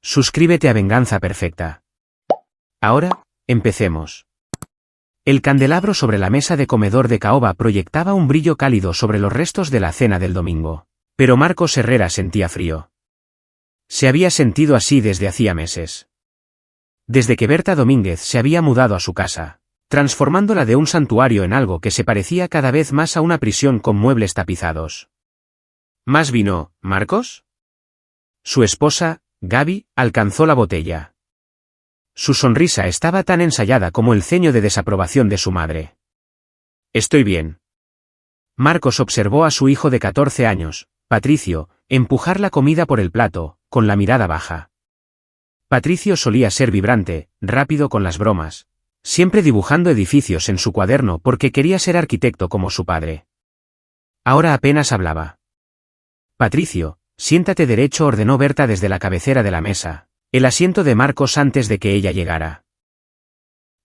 Suscríbete a Venganza Perfecta. Ahora, empecemos. El candelabro sobre la mesa de comedor de caoba proyectaba un brillo cálido sobre los restos de la cena del domingo. Pero Marcos Herrera sentía frío. Se había sentido así desde hacía meses. Desde que Berta Domínguez se había mudado a su casa, transformándola de un santuario en algo que se parecía cada vez más a una prisión con muebles tapizados. ¿Más vino, Marcos? Su esposa, Gaby, alcanzó la botella. Su sonrisa estaba tan ensayada como el ceño de desaprobación de su madre. Estoy bien. Marcos observó a su hijo de 14 años, Patricio, empujar la comida por el plato, con la mirada baja. Patricio solía ser vibrante, rápido con las bromas, siempre dibujando edificios en su cuaderno porque quería ser arquitecto como su padre. Ahora apenas hablaba. Patricio, siéntate derecho, ordenó Berta desde la cabecera de la mesa, el asiento de Marcos antes de que ella llegara.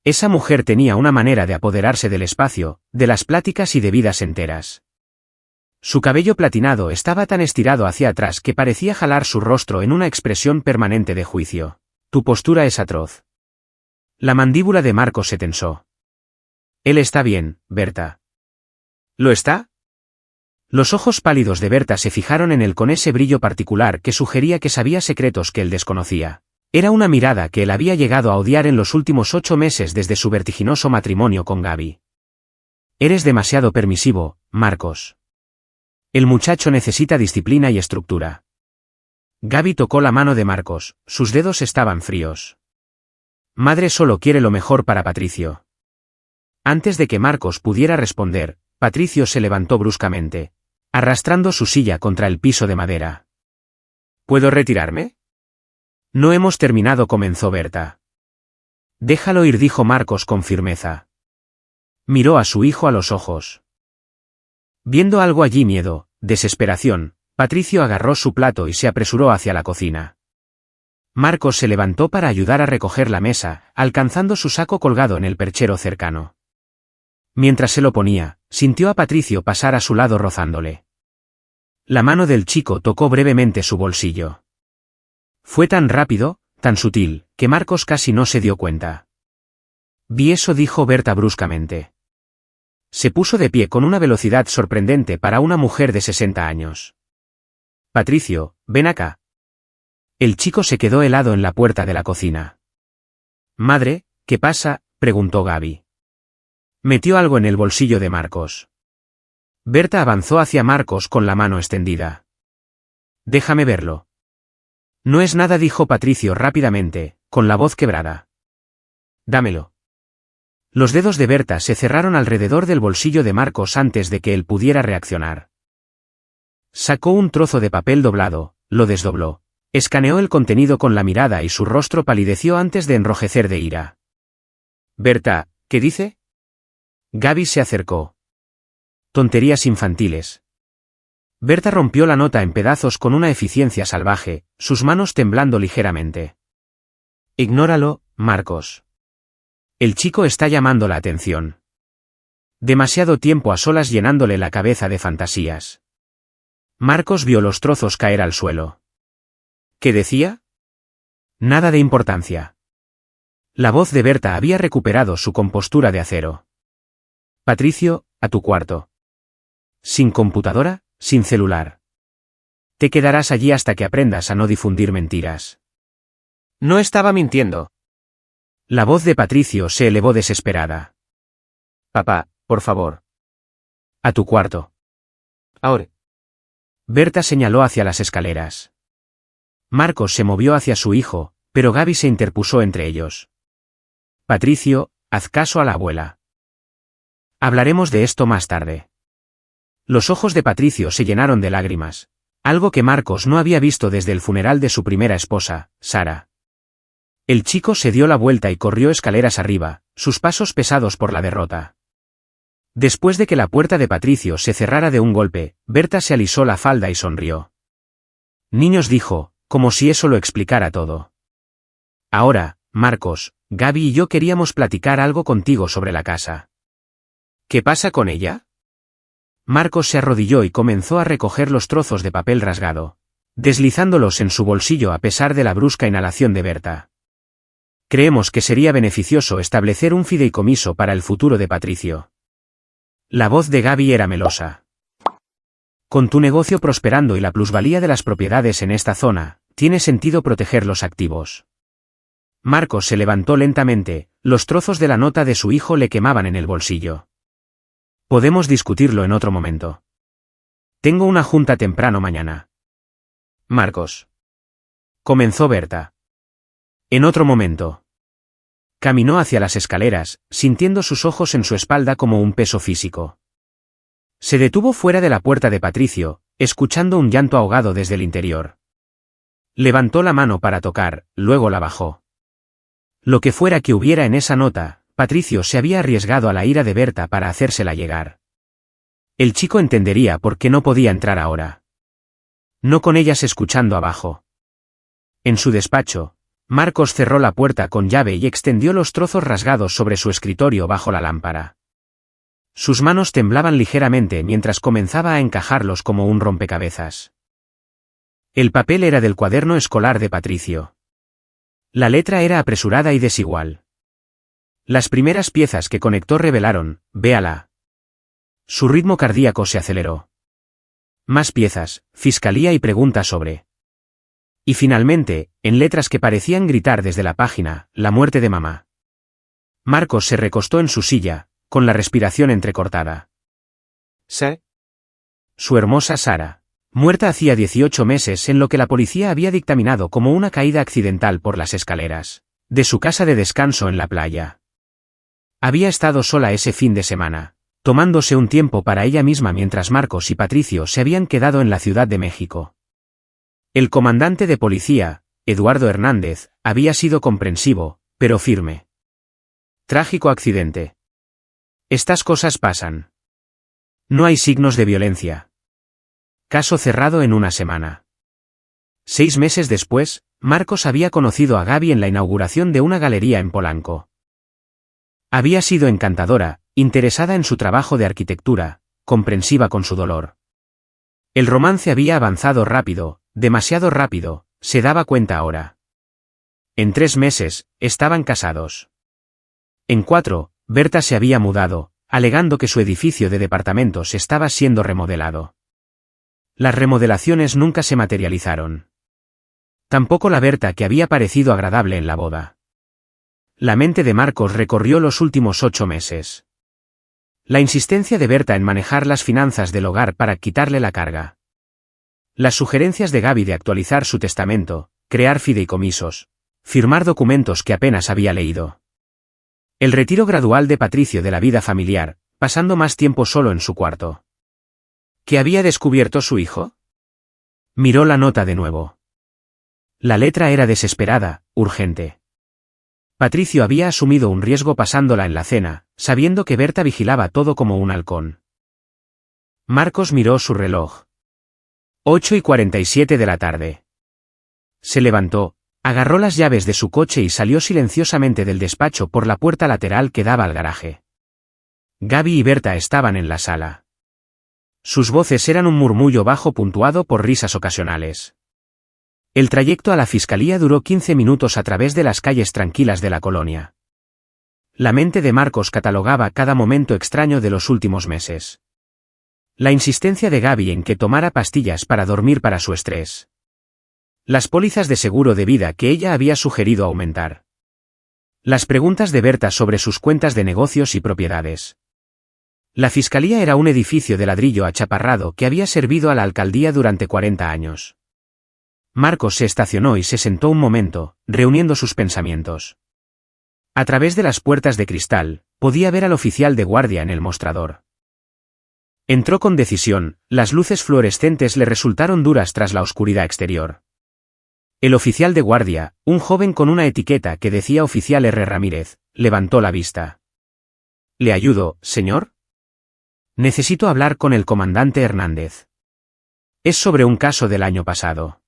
Esa mujer tenía una manera de apoderarse del espacio, de las pláticas y de vidas enteras. Su cabello platinado estaba tan estirado hacia atrás que parecía jalar su rostro en una expresión permanente de juicio. Tu postura es atroz. La mandíbula de Marcos se tensó. Él está bien, Berta. ¿Lo está? Los ojos pálidos de Berta se fijaron en él con ese brillo particular que sugería que sabía secretos que él desconocía. Era una mirada que él había llegado a odiar en los últimos 8 meses desde su vertiginoso matrimonio con Gaby. Eres demasiado permisivo, Marcos. El muchacho necesita disciplina y estructura. Gaby tocó la mano de Marcos, sus dedos estaban fríos. Madre solo quiere lo mejor para Patricio. Antes de que Marcos pudiera responder, Patricio se levantó bruscamente, arrastrando su silla contra el piso de madera. ¿Puedo retirarme? No hemos terminado, comenzó Berta. Déjalo ir, dijo Marcos con firmeza. Miró a su hijo a los ojos. Viendo algo allí, miedo, desesperación, Patricio agarró su plato y se apresuró hacia la cocina. Marcos se levantó para ayudar a recoger la mesa, alcanzando su saco colgado en el perchero cercano. Mientras se lo ponía, sintió a Patricio pasar a su lado rozándole. La mano del chico tocó brevemente su bolsillo. Fue tan rápido, tan sutil, que Marcos casi no se dio cuenta. Vi eso, dijo Berta bruscamente. Se puso de pie con una velocidad sorprendente para una mujer de 60 años. Patricio, ven acá. El chico se quedó helado en la puerta de la cocina. Madre, ¿qué pasa?, preguntó Gaby. Metió algo en el bolsillo de Marcos. Berta avanzó hacia Marcos con la mano extendida. Déjame verlo. No es nada, dijo Patricio rápidamente, con la voz quebrada. Dámelo. Los dedos de Berta se cerraron alrededor del bolsillo de Marcos antes de que él pudiera reaccionar. Sacó un trozo de papel doblado, lo desdobló, escaneó el contenido con la mirada y su rostro palideció antes de enrojecer de ira. Berta, ¿qué dice? Gaby se acercó. Tonterías infantiles. Berta rompió la nota en pedazos con una eficiencia salvaje, sus manos temblando ligeramente. Ignóralo, Marcos. El chico está llamando la atención. Demasiado tiempo a solas llenándole la cabeza de fantasías. Marcos vio los trozos caer al suelo. ¿Qué decía? Nada de importancia. La voz de Berta había recuperado su compostura de acero. Patricio, a tu cuarto. Sin computadora, sin celular. Te quedarás allí hasta que aprendas a no difundir mentiras. No estaba mintiendo. La voz de Patricio se elevó desesperada. Papá, por favor. A tu cuarto. Ahora. Berta señaló hacia las escaleras. Marcos se movió hacia su hijo, pero Gaby se interpuso entre ellos. Patricio, haz caso a la abuela. Hablaremos de esto más tarde. Los ojos de Patricio se llenaron de lágrimas, algo que Marcos no había visto desde el funeral de su primera esposa, Sara. El chico se dio la vuelta y corrió escaleras arriba, sus pasos pesados por la derrota. Después de que la puerta de Patricio se cerrara de un golpe, Berta se alisó la falda y sonrió. Niños, dijo, como si eso lo explicara todo. Ahora, Marcos, Gaby y yo queríamos platicar algo contigo sobre la casa. ¿Qué pasa con ella? Marcos se arrodilló y comenzó a recoger los trozos de papel rasgado. deslizándolos en su bolsillo a pesar de la brusca inhalación de Berta. Creemos que sería beneficioso establecer un fideicomiso para el futuro de Patricio. La voz de Gaby era melosa. Con tu negocio prosperando y la plusvalía de las propiedades en esta zona, tiene sentido proteger los activos. Marcos se levantó lentamente, los trozos de la nota de su hijo le quemaban en el bolsillo. Podemos discutirlo en otro momento. Tengo una junta temprano mañana. Marcos. Comenzó Berta. En otro momento. Caminó hacia las escaleras, sintiendo sus ojos en su espalda como un peso físico. Se detuvo fuera de la puerta de Patricio, escuchando un llanto ahogado desde el interior. Levantó la mano para tocar, luego la bajó. Lo que fuera que hubiera en esa nota, Patricio se había arriesgado a la ira de Berta para hacérsela llegar. El chico entendería por qué no podía entrar ahora. No con ellas escuchando abajo. En su despacho, Marcos cerró la puerta con llave y extendió los trozos rasgados sobre su escritorio bajo la lámpara. Sus manos temblaban ligeramente mientras comenzaba a encajarlos como un rompecabezas. El papel era del cuaderno escolar de Patricio. La letra era apresurada y desigual. Las primeras piezas que conectó revelaron, véala. Su ritmo cardíaco se aceleró. Más piezas, fiscalía y pregunta sobre. Y finalmente, en letras que parecían gritar desde la página, la muerte de mamá. Marcos se recostó en su silla, con la respiración entrecortada. ¿Sí? Su hermosa Sara, muerta hacía 18 meses en lo que la policía había dictaminado como una caída accidental por las escaleras de su casa de descanso en la playa. Había estado sola ese fin de semana, tomándose un tiempo para ella misma mientras Marcos y Patricio se habían quedado en la Ciudad de México. El comandante de policía, Eduardo Hernández, había sido comprensivo, pero firme. Trágico accidente. Estas cosas pasan. No hay signos de violencia. Caso cerrado en una semana. 6 meses después, Marcos había conocido a Gaby en la inauguración de una galería en Polanco. Había sido encantadora, interesada en su trabajo de arquitectura, comprensiva con su dolor. El romance había avanzado rápido, demasiado rápido, se daba cuenta ahora. En 3 meses, estaban casados. En 4, Berta se había mudado, alegando que su edificio de departamentos estaba siendo remodelado. Las remodelaciones nunca se materializaron. Tampoco la Berta que había parecido agradable en la boda. La mente de Marcos recorrió los últimos 8 meses. La insistencia de Berta en manejar las finanzas del hogar para quitarle la carga. Las sugerencias de Gaby de actualizar su testamento, crear fideicomisos, firmar documentos que apenas había leído. El retiro gradual de Patricio de la vida familiar, pasando más tiempo solo en su cuarto. ¿Qué había descubierto su hijo? Miró la nota de nuevo. La letra era desesperada, urgente. Patricio había asumido un riesgo pasándola en la cena, sabiendo que Berta vigilaba todo como un halcón. Marcos miró su reloj. 8:47 de la tarde. Se levantó, agarró las llaves de su coche y salió silenciosamente del despacho por la puerta lateral que daba al garaje. Gaby y Berta estaban en la sala. Sus voces eran un murmullo bajo puntuado por risas ocasionales. El trayecto a la fiscalía duró 15 minutos a través de las calles tranquilas de la colonia. La mente de Marcos catalogaba cada momento extraño de los últimos meses. La insistencia de Gaby en que tomara pastillas para dormir para su estrés. Las pólizas de seguro de vida que ella había sugerido aumentar. Las preguntas de Berta sobre sus cuentas de negocios y propiedades. La fiscalía era un edificio de ladrillo achaparrado que había servido a la alcaldía durante 40 años. Marcos se estacionó y se sentó un momento, reuniendo sus pensamientos. A través de las puertas de cristal, podía ver al oficial de guardia en el mostrador. Entró con decisión, las luces fluorescentes le resultaron duras tras la oscuridad exterior. El oficial de guardia, un joven con una etiqueta que decía oficial R. Ramírez, levantó la vista. ¿Le ayudo, señor? Necesito hablar con el comandante Hernández. Es sobre un caso del año pasado.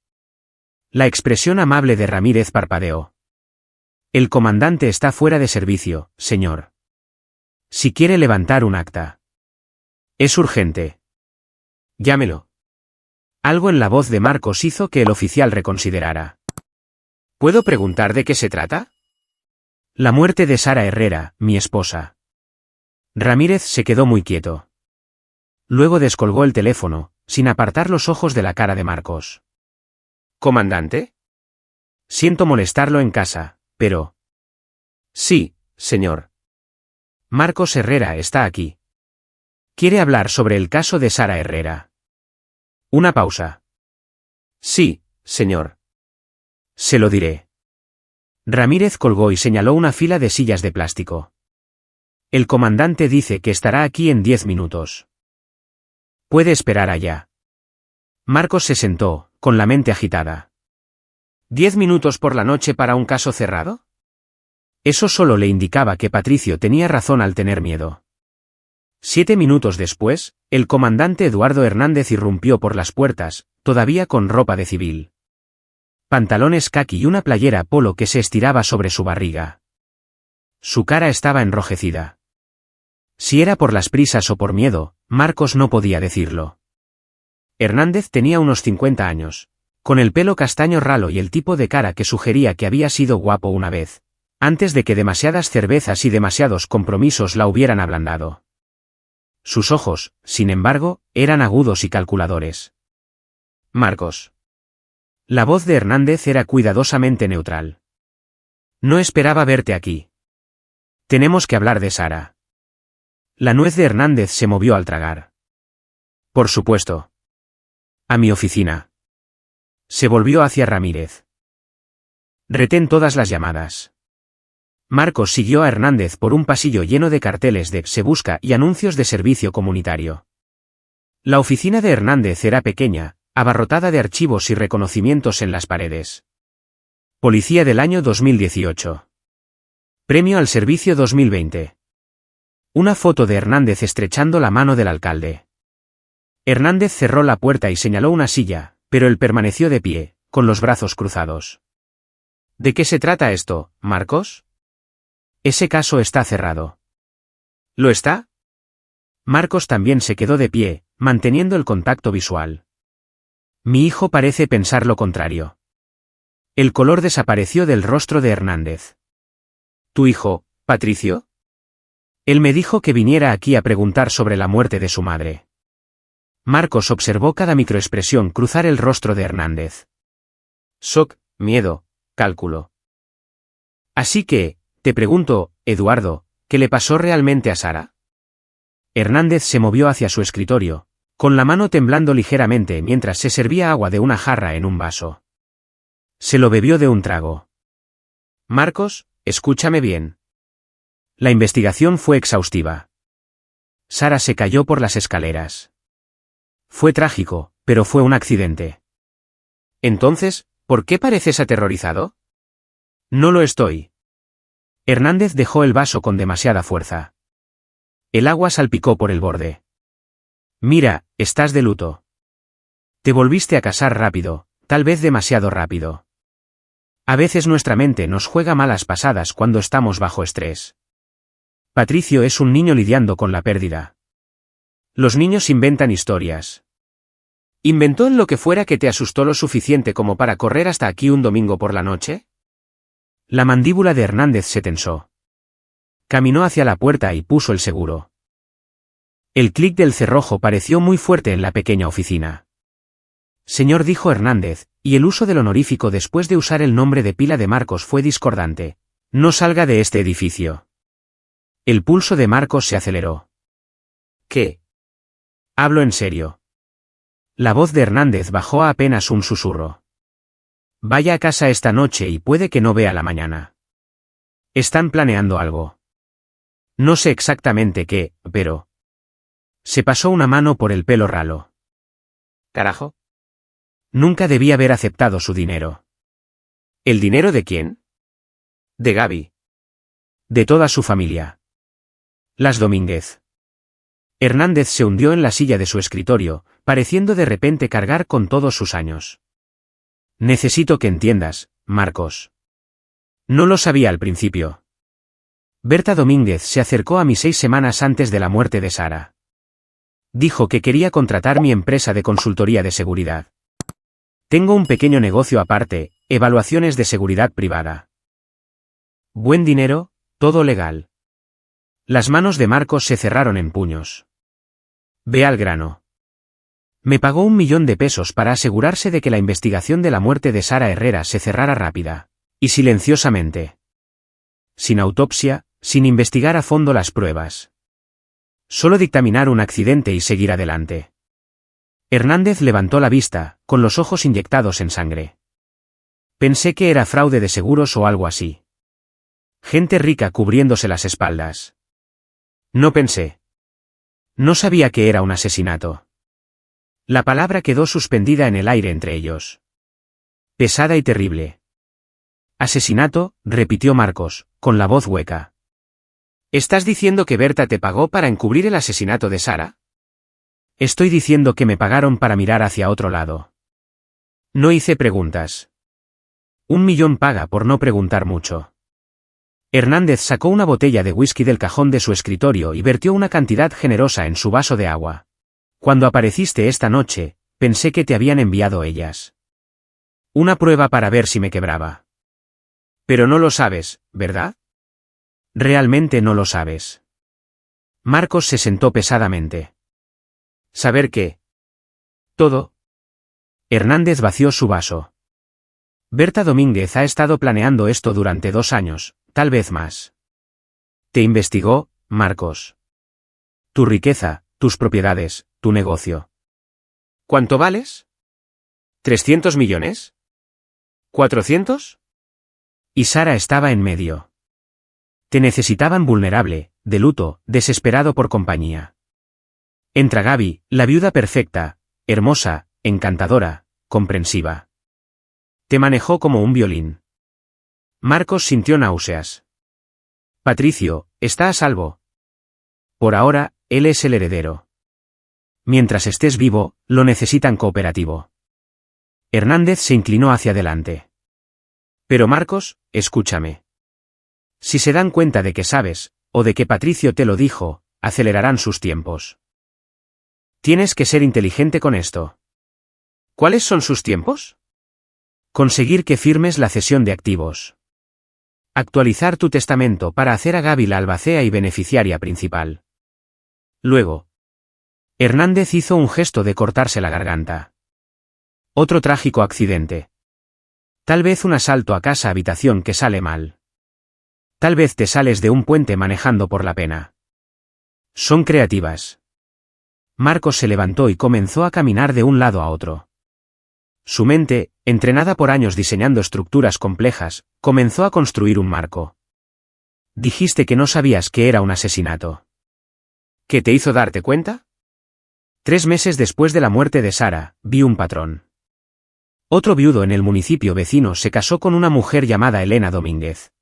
La expresión amable de Ramírez parpadeó. El comandante está fuera de servicio, señor. Si quiere levantar un acta. Es urgente. Llámelo. Algo en la voz de Marcos hizo que el oficial reconsiderara. ¿Puedo preguntar de qué se trata? La muerte de Sara Herrera, mi esposa. Ramírez se quedó muy quieto. Luego descolgó el teléfono, sin apartar los ojos de la cara de Marcos. ¿Comandante? Siento molestarlo en casa, pero... Sí, señor. Marcos Herrera está aquí. Quiere hablar sobre el caso de Sara Herrera. Una pausa. Sí, señor. Se lo diré. Ramírez colgó y señaló una fila de sillas de plástico. El comandante dice que estará aquí en 10 minutos. Puede esperar allá. Marcos se sentó, con la mente agitada. ¿10 minutos por la noche para un caso cerrado? Eso solo le indicaba que Patricio tenía razón al tener miedo. 7 minutos después, el comandante Eduardo Hernández irrumpió por las puertas, todavía con ropa de civil. Pantalones caqui y una playera polo que se estiraba sobre su barriga. Su cara estaba enrojecida. Si era por las prisas o por miedo, Marcos no podía decirlo. Hernández tenía unos 50 años, con el pelo castaño ralo y el tipo de cara que sugería que había sido guapo una vez, antes de que demasiadas cervezas y demasiados compromisos la hubieran ablandado. Sus ojos, sin embargo, eran agudos y calculadores. Marcos. La voz de Hernández era cuidadosamente neutral. No esperaba verte aquí. Tenemos que hablar de Sara. La nuez de Hernández se movió al tragar. Por supuesto. A mi oficina. Se volvió hacia Ramírez. Retén todas las llamadas. Marcos siguió a Hernández por un pasillo lleno de carteles de Se Busca y anuncios de servicio comunitario. La oficina de Hernández era pequeña, abarrotada de archivos y reconocimientos en las paredes. Policía del año 2018. Premio al servicio 2020. Una foto de Hernández estrechando la mano del alcalde. Hernández cerró la puerta y señaló una silla, pero él permaneció de pie, con los brazos cruzados. ¿De qué se trata esto, Marcos? Ese caso está cerrado. ¿Lo está? Marcos también se quedó de pie, manteniendo el contacto visual. Mi hijo parece pensar lo contrario. El color desapareció del rostro de Hernández. ¿Tu hijo, Patricio? Él me dijo que viniera aquí a preguntar sobre la muerte de su madre. Marcos observó cada microexpresión cruzar el rostro de Hernández. Shock, miedo, cálculo. Así que, te pregunto, Eduardo, ¿qué le pasó realmente a Sara? Hernández se movió hacia su escritorio, con la mano temblando ligeramente mientras se servía agua de una jarra en un vaso. Se lo bebió de un trago. Marcos, escúchame bien. La investigación fue exhaustiva. Sara se cayó por las escaleras. Fue trágico, pero fue un accidente. Entonces, ¿por qué pareces aterrorizado? No lo estoy. Hernández dejó el vaso con demasiada fuerza. El agua salpicó por el borde. Mira, estás de luto. Te volviste a casar rápido, tal vez demasiado rápido. A veces nuestra mente nos juega malas pasadas cuando estamos bajo estrés. Patricio es un niño lidiando con la pérdida. Los niños inventan historias. ¿Inventó en lo que fuera que te asustó lo suficiente como para correr hasta aquí un domingo por la noche? La mandíbula de Hernández se tensó. Caminó hacia la puerta y puso el seguro. El clic del cerrojo pareció muy fuerte en la pequeña oficina. Señor, dijo Hernández, y el uso del honorífico después de usar el nombre de pila de Marcos fue discordante. No salga de este edificio. El pulso de Marcos se aceleró. ¿Qué? Hablo en serio. La voz de Hernández bajó a apenas un susurro. Vaya a casa esta noche y puede que no vea la mañana. Están planeando algo. No sé exactamente qué, pero... Se pasó una mano por el pelo ralo. ¿Carajo? Nunca debí haber aceptado su dinero. ¿El dinero de quién? De Gaby. De toda su familia. Las Domínguez. Hernández se hundió en la silla de su escritorio, pareciendo de repente cargar con todos sus años. Necesito que entiendas, Marcos. No lo sabía al principio. Berta Domínguez se acercó a mí 6 semanas antes de la muerte de Sara. Dijo que quería contratar mi empresa de consultoría de seguridad. Tengo un pequeño negocio aparte, evaluaciones de seguridad privada. Buen dinero, todo legal. Las manos de Marcos se cerraron en puños. Ve al grano. Me pagó 1 millón de pesos para asegurarse de que la investigación de la muerte de Sara Herrera se cerrara rápida y silenciosamente. Sin autopsia, sin investigar a fondo las pruebas. Solo dictaminar un accidente y seguir adelante. Hernández levantó la vista, con los ojos inyectados en sangre. Pensé que era fraude de seguros o algo así. Gente rica cubriéndose las espaldas. No pensé. No sabía que era un asesinato. La palabra quedó suspendida en el aire entre ellos. Pesada y terrible. Asesinato, repitió Marcos, con la voz hueca. ¿Estás diciendo que Berta te pagó para encubrir el asesinato de Sara? Estoy diciendo que me pagaron para mirar hacia otro lado. No hice preguntas. 1 millón paga por no preguntar mucho. Hernández sacó una botella de whisky del cajón de su escritorio y vertió una cantidad generosa en su vaso de agua. Cuando apareciste esta noche, pensé que te habían enviado ellas. Una prueba para ver si me quebraba. Pero no lo sabes, ¿verdad? Realmente no lo sabes. Marcos se sentó pesadamente. ¿Saber qué? Todo. Hernández vació su vaso. Berta Domínguez ha estado planeando esto durante 2 años, tal vez más. ¿Te investigó, Marcos? Tu riqueza, tus propiedades, tu negocio. ¿Cuánto vales? ¿300 millones? ¿400? Y Sara estaba en medio. Te necesitaban vulnerable, de luto, desesperado por compañía. Entra Gaby, la viuda perfecta, hermosa, encantadora, comprensiva. Te manejó como un violín. Marcos sintió náuseas. Patricio, está a salvo. Por ahora, él es el heredero. Mientras estés vivo, lo necesitan cooperativo. Hernández se inclinó hacia adelante. Pero Marcos, escúchame. Si se dan cuenta de que sabes, o de que Patricio te lo dijo, acelerarán sus tiempos. Tienes que ser inteligente con esto. ¿Cuáles son sus tiempos? Conseguir que firmes la cesión de activos. Actualizar tu testamento para hacer a Gaby la albacea y beneficiaria principal. Luego. Hernández hizo un gesto de cortarse la garganta. Otro trágico accidente. Tal vez un asalto a casa-habitación que sale mal. Tal vez te sales de un puente manejando por la pena. Son creativas. Marcos se levantó y comenzó a caminar de un lado a otro. Su mente, entrenada por años diseñando estructuras complejas, comenzó a construir un marco. Dijiste que no sabías que era un asesinato. ¿Qué te hizo darte cuenta? 3 meses después de la muerte de Sara, vi un patrón. Otro viudo en el municipio vecino se casó con una mujer llamada Elena Domínguez.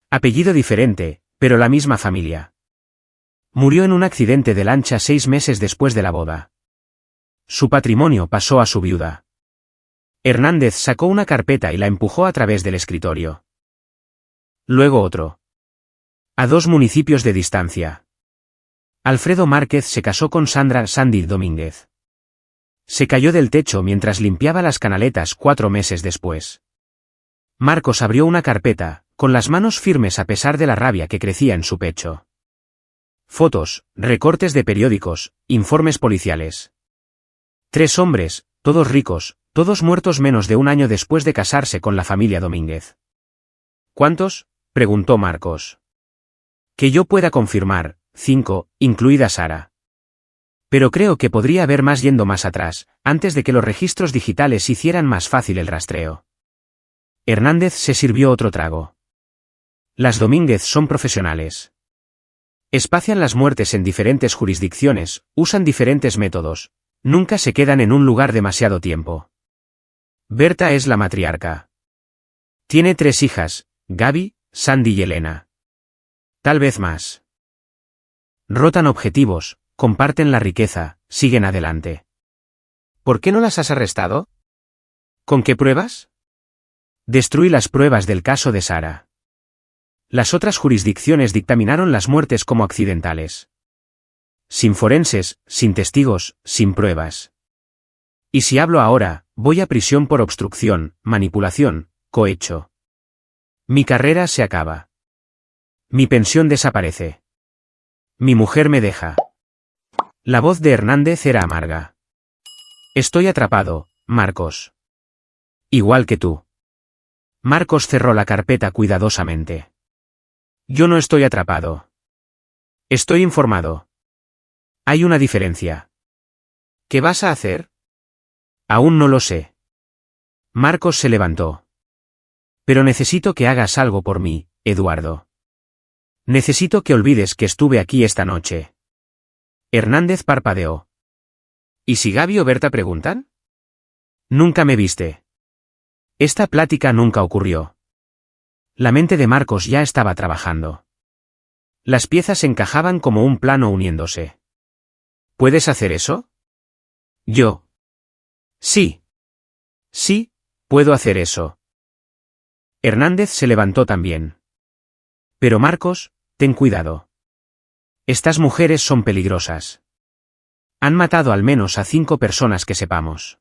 Apellido diferente, pero la misma familia. Murió en un accidente de lancha 6 meses después de la boda. Su patrimonio pasó a su viuda. Hernández sacó una carpeta y la empujó a través del escritorio. Luego otro. A 2 municipios de distancia. Alfredo Márquez se casó con Sandra Sandy Domínguez. Se cayó del techo mientras limpiaba las canaletas 4 meses después. Marcos abrió una carpeta, con las manos firmes a pesar de la rabia que crecía en su pecho. Fotos, recortes de periódicos, informes policiales. 3 hombres, todos ricos, todos muertos menos de 1 año después de casarse con la familia Domínguez. ¿Cuántos?, preguntó Marcos. Que yo pueda confirmar, 5, incluida Sara. Pero creo que podría haber más yendo más atrás, antes de que los registros digitales hicieran más fácil el rastreo. Hernández se sirvió otro trago. Las Domínguez son profesionales. Espacian las muertes en diferentes jurisdicciones, usan diferentes métodos, nunca se quedan en un lugar demasiado tiempo. Berta es la matriarca. Tiene 3 hijas, Gaby, Sandy y Elena. Tal vez más. Rotan objetivos, comparten la riqueza, siguen adelante. ¿Por qué no las has arrestado? ¿Con qué pruebas? Destruí las pruebas del caso de Sara. Las otras jurisdicciones dictaminaron las muertes como accidentales. Sin forenses, sin testigos, sin pruebas. Y si hablo ahora, voy a prisión por obstrucción, manipulación, cohecho. Mi carrera se acaba. Mi pensión desaparece. Mi mujer me deja. La voz de Hernández era amarga. Estoy atrapado, Marcos. Igual que tú. Marcos cerró la carpeta cuidadosamente. Yo no estoy atrapado. Estoy informado. Hay una diferencia. ¿Qué vas a hacer? Aún no lo sé. Marcos se levantó. Pero necesito que hagas algo por mí, Eduardo. Necesito que olvides que estuve aquí esta noche. Hernández parpadeó. ¿Y si Gaby o Berta preguntan? Nunca me viste. Esta plática nunca ocurrió. La mente de Marcos ya estaba trabajando. Las piezas encajaban como un plano uniéndose. ¿Puedes hacer eso? Yo. Sí. Sí, puedo hacer eso. Hernández se levantó también. Pero Marcos, ten cuidado. Estas mujeres son peligrosas. Han matado al menos a 5 personas que sepamos.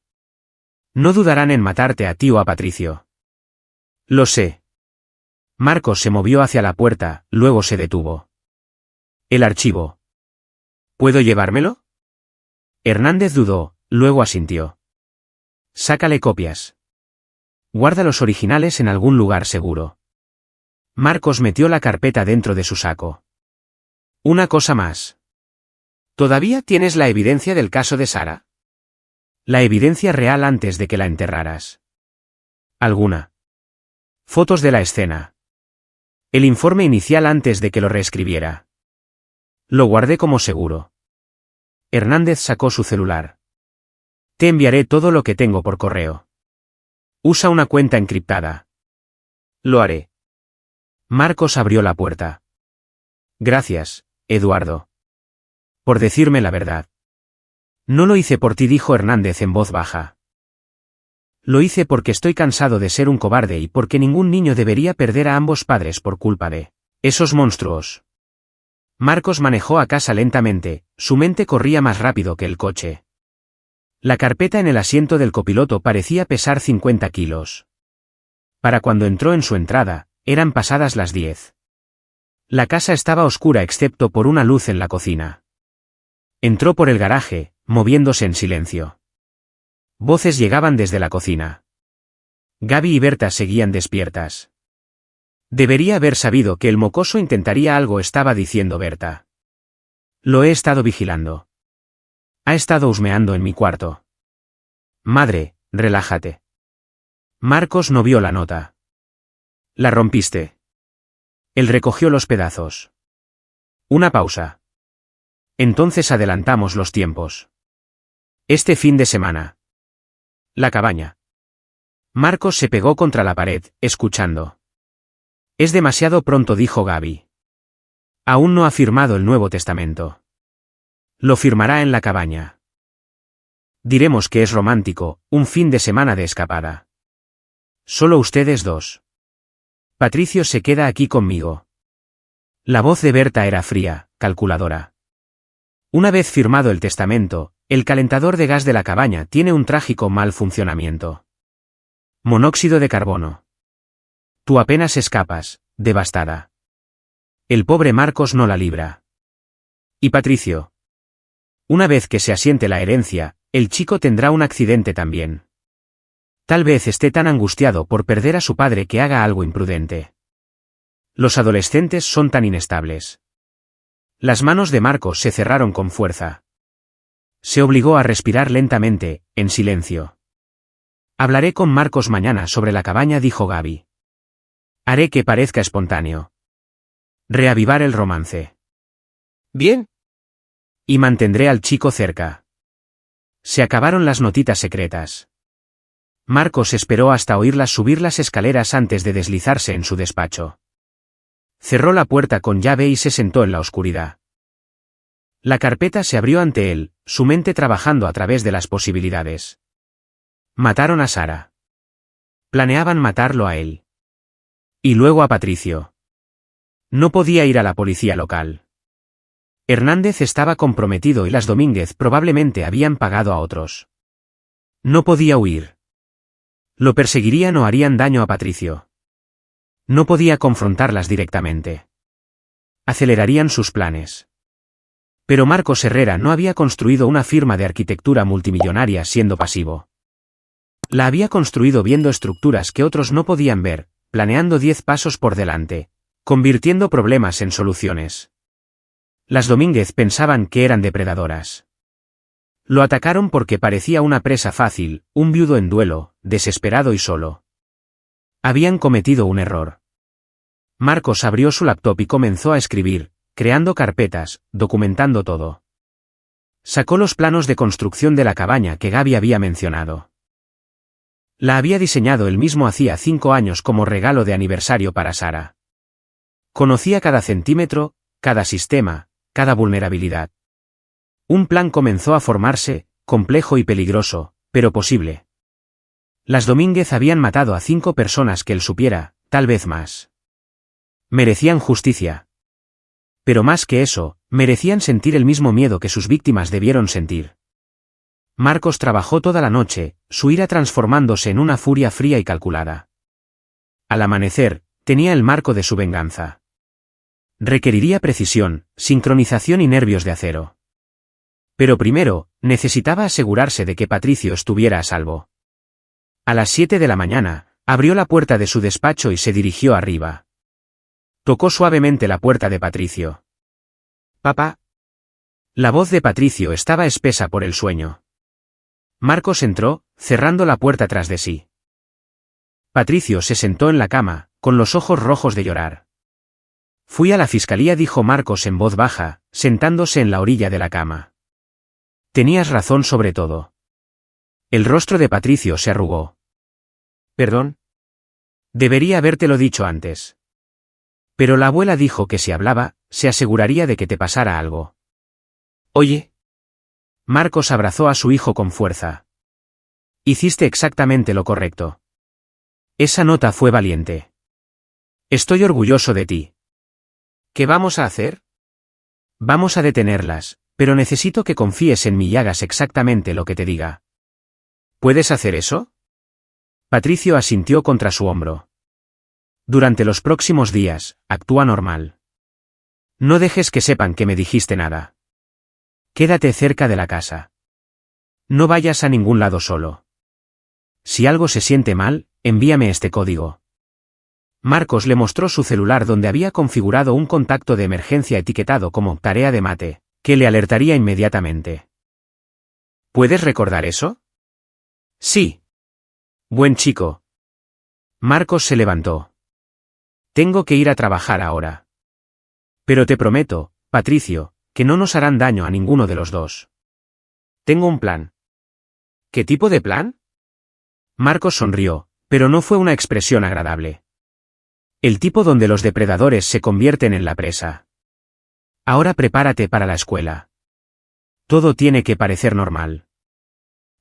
No dudarán en matarte a ti o a Patricio. Lo sé. Marcos se movió hacia la puerta, luego se detuvo. El archivo. ¿Puedo llevármelo? Hernández dudó, luego asintió. Sácale copias. Guarda los originales en algún lugar seguro. Marcos metió la carpeta dentro de su saco. Una cosa más. ¿Todavía tienes la evidencia del caso de Sara? La evidencia real antes de que la enterraras. ¿Alguna? Fotos de la escena. El informe inicial antes de que lo reescribiera. Lo guardé como seguro. Hernández sacó su celular. Te enviaré todo lo que tengo por correo. Usa una cuenta encriptada. Lo haré. Marcos abrió la puerta. Gracias, Eduardo. Por decirme la verdad. No lo hice por ti, dijo Hernández en voz baja. Lo hice porque estoy cansado de ser un cobarde y porque ningún niño debería perder a ambos padres por culpa de esos monstruos. Marcos manejó a casa lentamente, su mente corría más rápido que el coche. La carpeta en el asiento del copiloto parecía pesar 50 kilos. Para cuando entró en su entrada, eran pasadas las 10. La casa estaba oscura excepto por una luz en la cocina. Entró por el garaje, moviéndose en silencio. Voces llegaban desde la cocina. Gaby y Berta seguían despiertas. Debería haber sabido que el mocoso intentaría algo, estaba diciendo Berta. Lo he estado vigilando. Ha estado husmeando en mi cuarto. Madre, relájate. Marcos no vio la nota. La rompiste. Él recogió los pedazos. Una pausa. Entonces adelantamos los tiempos. Este fin de semana. La cabaña. Marcos se pegó contra la pared, escuchando. Es demasiado pronto, dijo Gaby. Aún no ha firmado el Nuevo Testamento. Lo firmará en la cabaña. Diremos que es romántico, un fin de semana de escapada. Solo ustedes dos. Patricio se queda aquí conmigo. La voz de Berta era fría, calculadora. Una vez firmado el testamento, el calentador de gas de la cabaña tiene un trágico mal funcionamiento. Monóxido de carbono. Tú apenas escapas, devastada. El pobre Marcos no la libra. ¿Y Patricio? Una vez que se asiente la herencia, el chico tendrá un accidente también. Tal vez esté tan angustiado por perder a su padre que haga algo imprudente. Los adolescentes son tan inestables. Las manos de Marcos se cerraron con fuerza. Se obligó a respirar lentamente, en silencio. Hablaré con Marcos mañana sobre la cabaña, dijo Gaby. Haré que parezca espontáneo. Reavivar el romance. Bien. Y mantendré al chico cerca. Se acabaron las notitas secretas. Marcos esperó hasta oírlas subir las escaleras antes de deslizarse en su despacho. Cerró la puerta con llave y se sentó en la oscuridad. La carpeta se abrió ante él, su mente trabajando a través de las posibilidades. Mataron a Sara. Planeaban matarlo a él. Y luego a Patricio. No podía ir a la policía local. Hernández estaba comprometido y las Domínguez probablemente habían pagado a otros. No podía huir. Lo perseguirían o harían daño a Patricio. No podía confrontarlas directamente. Acelerarían sus planes. Pero Marcos Herrera no había construido una firma de arquitectura multimillonaria siendo pasivo. La había construido viendo estructuras que otros no podían ver, planeando 10 pasos por delante, convirtiendo problemas en soluciones. Las Domínguez pensaban que eran depredadoras. Lo atacaron porque parecía una presa fácil, un viudo en duelo, desesperado y solo. Habían cometido un error. Marcos abrió su laptop y comenzó a escribir, creando carpetas, documentando todo. Sacó los planos de construcción de la cabaña que Gaby había mencionado. La había diseñado él mismo hacía 5 años como regalo de aniversario para Sara. Conocía cada centímetro, cada sistema, cada vulnerabilidad. Un plan comenzó a formarse, complejo y peligroso, pero posible. Las Domínguez habían matado a 5 personas que él supiera, tal vez más. Merecían justicia. Pero más que eso, merecían sentir el mismo miedo que sus víctimas debieron sentir. Marcos trabajó toda la noche, su ira transformándose en una furia fría y calculada. Al amanecer, tenía el marco de su venganza. Requeriría precisión, sincronización y nervios de acero. Pero primero, necesitaba asegurarse de que Patricio estuviera a salvo. A las 7 de la mañana, abrió la puerta de su despacho y se dirigió arriba. Tocó suavemente la puerta de Patricio. «Papá». La voz de Patricio estaba espesa por el sueño. Marcos entró, cerrando la puerta tras de sí. Patricio se sentó en la cama, con los ojos rojos de llorar. «Fui a la fiscalía», dijo Marcos en voz baja, sentándose en la orilla de la cama. «Tenías razón sobre todo». El rostro de Patricio se arrugó. «¿Perdón? Debería habértelo dicho antes. Pero la abuela dijo que si hablaba, se aseguraría de que te pasara algo». «Oye». Marcos abrazó a su hijo con fuerza. «Hiciste exactamente lo correcto. Esa nota fue valiente. Estoy orgulloso de ti». «¿Qué vamos a hacer?» «Vamos a detenerlas, pero necesito que confíes en mí y hagas exactamente lo que te diga». «¿Puedes hacer eso?» Patricio asintió contra su hombro. «Durante los próximos días, actúa normal. No dejes que sepan que me dijiste nada. Quédate cerca de la casa. No vayas a ningún lado solo. Si algo se siente mal, envíame este código». Marcos le mostró su celular donde había configurado un contacto de emergencia etiquetado como «tarea de mate», que le alertaría inmediatamente. «¿Puedes recordar eso?» «Sí». «Buen chico». Marcos se levantó. «Tengo que ir a trabajar ahora. Pero te prometo, Patricio, que no nos harán daño a ninguno de los dos. Tengo un plan». «¿Qué tipo de plan?» Marcos sonrió, pero no fue una expresión agradable. El tipo donde los depredadores se convierten en la presa. Ahora prepárate para la escuela. Todo tiene que parecer normal.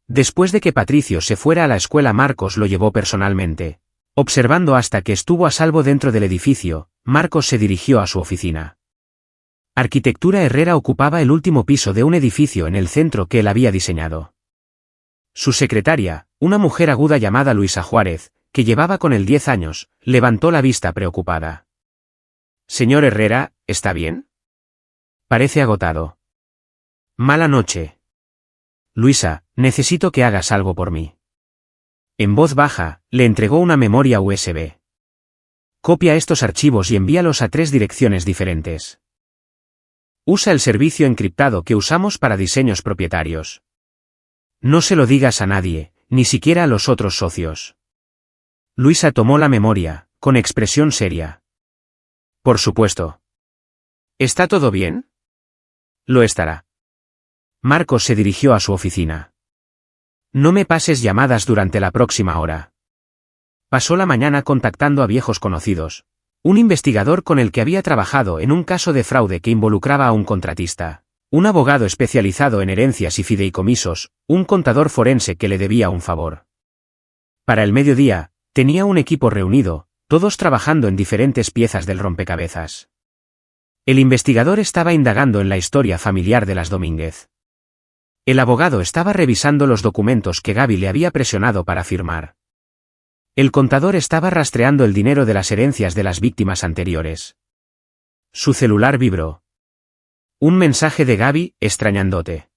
Después de que Patricio se fuera a la escuela, Marcos lo llevó personalmente. Observando hasta que estuvo a salvo dentro del edificio, Marcos se dirigió a su oficina. Arquitectura Herrera ocupaba el último piso de un edificio en el centro que él había diseñado. Su secretaria, una mujer aguda llamada Luisa Juárez, que llevaba con él 10 años, levantó la vista preocupada. «Señor Herrera, ¿está bien? Parece agotado». «Mala noche». «Luisa, necesito que hagas algo por mí». En voz baja, le entregó una memoria USB. «Copia estos archivos y envíalos a 3 direcciones diferentes. Usa el servicio encriptado que usamos para diseños propietarios. No se lo digas a nadie, ni siquiera a los otros socios». Luisa tomó la memoria, con expresión seria. «Por supuesto». «¿Está todo bien?» «Lo estará». Marcos se dirigió a su oficina. «No me pases llamadas durante la próxima hora». Pasó la mañana contactando a viejos conocidos. Un investigador con el que había trabajado en un caso de fraude que involucraba a un contratista. Un abogado especializado en herencias y fideicomisos, un contador forense que le debía un favor. Para el mediodía, tenía un equipo reunido, todos trabajando en diferentes piezas del rompecabezas. El investigador estaba indagando en la historia familiar de las Domínguez. El abogado estaba revisando los documentos que Gaby le había presionado para firmar. El contador estaba rastreando el dinero de las herencias de las víctimas anteriores. Su celular vibró. Un mensaje de Gaby, extrañándote.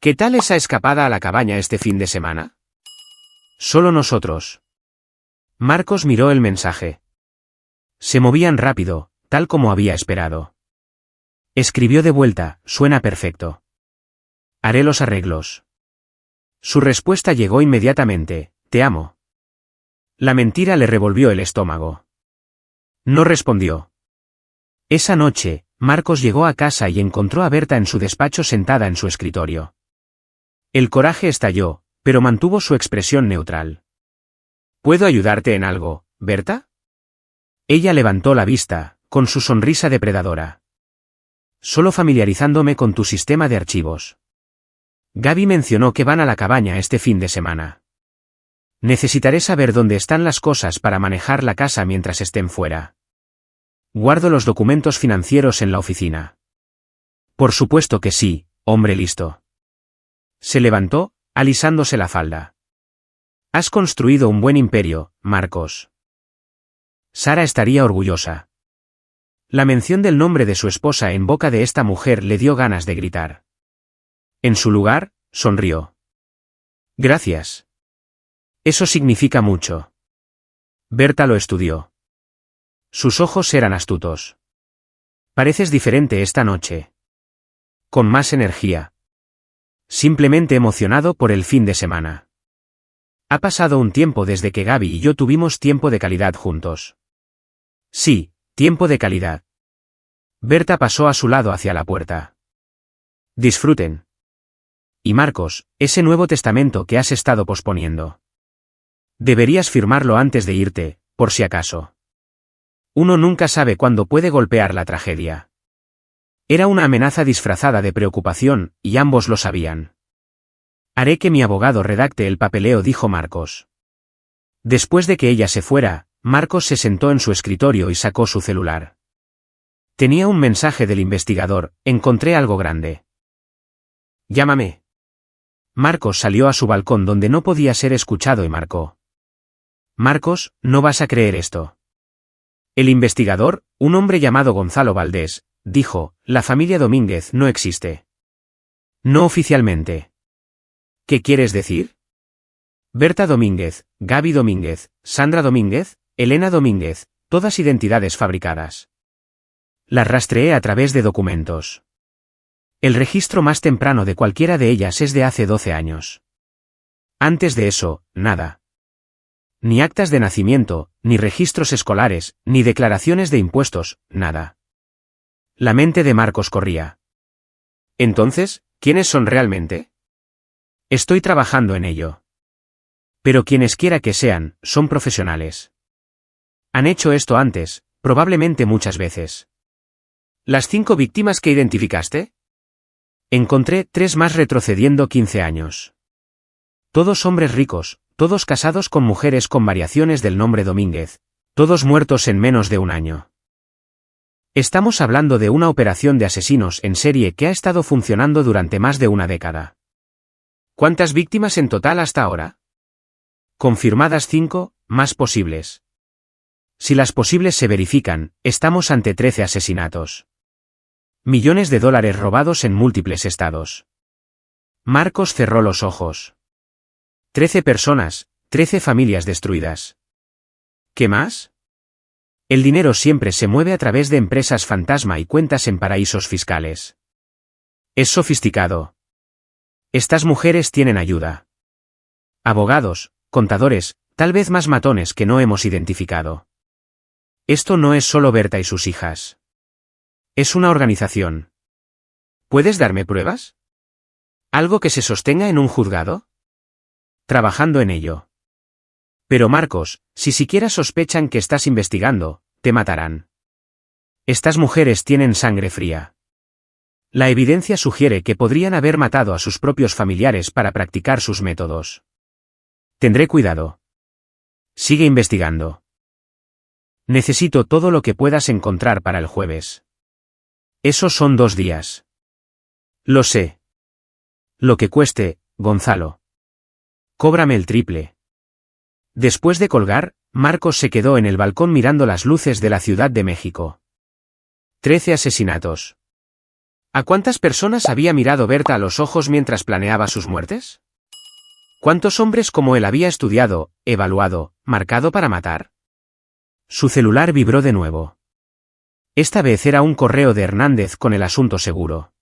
¿Qué tal esa escapada a la cabaña este fin de semana? Solo nosotros. Marcos miró el mensaje. Se movían rápido, tal como había esperado. Escribió de vuelta, suena perfecto. Haré los arreglos. Su respuesta llegó inmediatamente, te amo. La mentira le revolvió el estómago. No respondió. Esa noche, Marcos llegó a casa y encontró a Berta en su despacho sentada en su escritorio. El coraje estalló, pero mantuvo su expresión neutral. ¿Puedo ayudarte en algo, Berta? Ella levantó la vista, con su sonrisa depredadora. Solo familiarizándome con tu sistema de archivos. Gaby mencionó que van a la cabaña este fin de semana. Necesitaré saber dónde están las cosas para manejar la casa mientras estén fuera. Guardo los documentos financieros en la oficina. Por supuesto que sí, hombre listo. Se levantó, alisándose la falda. Has construido un buen imperio, Marcos. Sara estaría orgullosa. La mención del nombre de su esposa en boca de esta mujer le dio ganas de gritar. En su lugar, sonrió. Gracias. Eso significa mucho. Berta lo estudió. Sus ojos eran astutos. Pareces diferente esta noche. Con más energía. Simplemente emocionado por el fin de semana. Ha pasado un tiempo desde que Gaby y yo tuvimos tiempo de calidad juntos. Sí, tiempo de calidad. Berta pasó a su lado hacia la puerta. Disfruten. Y Marcos, ese Nuevo Testamento que has estado posponiendo. Deberías firmarlo antes de irte, por si acaso. Uno nunca sabe cuándo puede golpear la tragedia. Era una amenaza disfrazada de preocupación, y ambos lo sabían. Haré que mi abogado redacte el papeleo, dijo Marcos. Después de que ella se fuera, Marcos se sentó en su escritorio y sacó su celular. Tenía un mensaje del investigador, encontré algo grande. Llámame. Marcos salió a su balcón donde no podía ser escuchado y marcó. Marcos, no vas a creer esto. El investigador, un hombre llamado Gonzalo Valdés, dijo, la familia Domínguez no existe. No oficialmente. ¿Qué quieres decir? Berta Domínguez, Gaby Domínguez, Sandra Domínguez, Elena Domínguez, todas identidades fabricadas. Las rastreé a través de documentos. El registro más temprano de cualquiera de ellas es de hace 12 años. Antes de eso, nada. Ni actas de nacimiento, ni registros escolares, ni declaraciones de impuestos, nada. La mente de Marcos corría. Entonces, ¿quiénes son realmente? Estoy trabajando en ello. Pero quienes quiera que sean, son profesionales. Han hecho esto antes, probablemente muchas veces. ¿Las 5 víctimas que identificaste? Encontré 3 más retrocediendo 15 años. Todos hombres ricos, todos casados con mujeres con variaciones del nombre Domínguez, todos muertos en menos de un año. Estamos hablando de una operación de asesinos en serie que ha estado funcionando durante más de una década. ¿Cuántas víctimas en total hasta ahora? Confirmadas 5, más posibles. Si las posibles se verifican, estamos ante 13 asesinatos. Millones de dólares robados en múltiples estados. Marcos cerró los ojos. 13 personas, 13 familias destruidas. ¿Qué más? El dinero siempre se mueve a través de empresas fantasma y cuentas en paraísos fiscales. Es sofisticado. Estas mujeres tienen ayuda. Abogados, contadores, tal vez más matones que no hemos identificado. Esto no es solo Berta y sus hijas. Es una organización. ¿Puedes darme pruebas? ¿Algo que se sostenga en un juzgado? Trabajando en ello. Pero Marcos, si siquiera sospechan que estás investigando, te matarán. Estas mujeres tienen sangre fría. La evidencia sugiere que podrían haber matado a sus propios familiares para practicar sus métodos. Tendré cuidado. Sigue investigando. Necesito todo lo que puedas encontrar para el jueves. Esos son 2 días. Lo sé. Lo que cueste, Gonzalo. Cóbrame el triple. Después de colgar, Marcos se quedó en el balcón mirando las luces de la Ciudad de México. 13 asesinatos. ¿A cuántas personas había mirado Berta a los ojos mientras planeaba sus muertes? ¿Cuántos hombres como él había estudiado, evaluado, marcado para matar? Su celular vibró de nuevo. Esta vez era un correo de Hernández con el asunto seguro.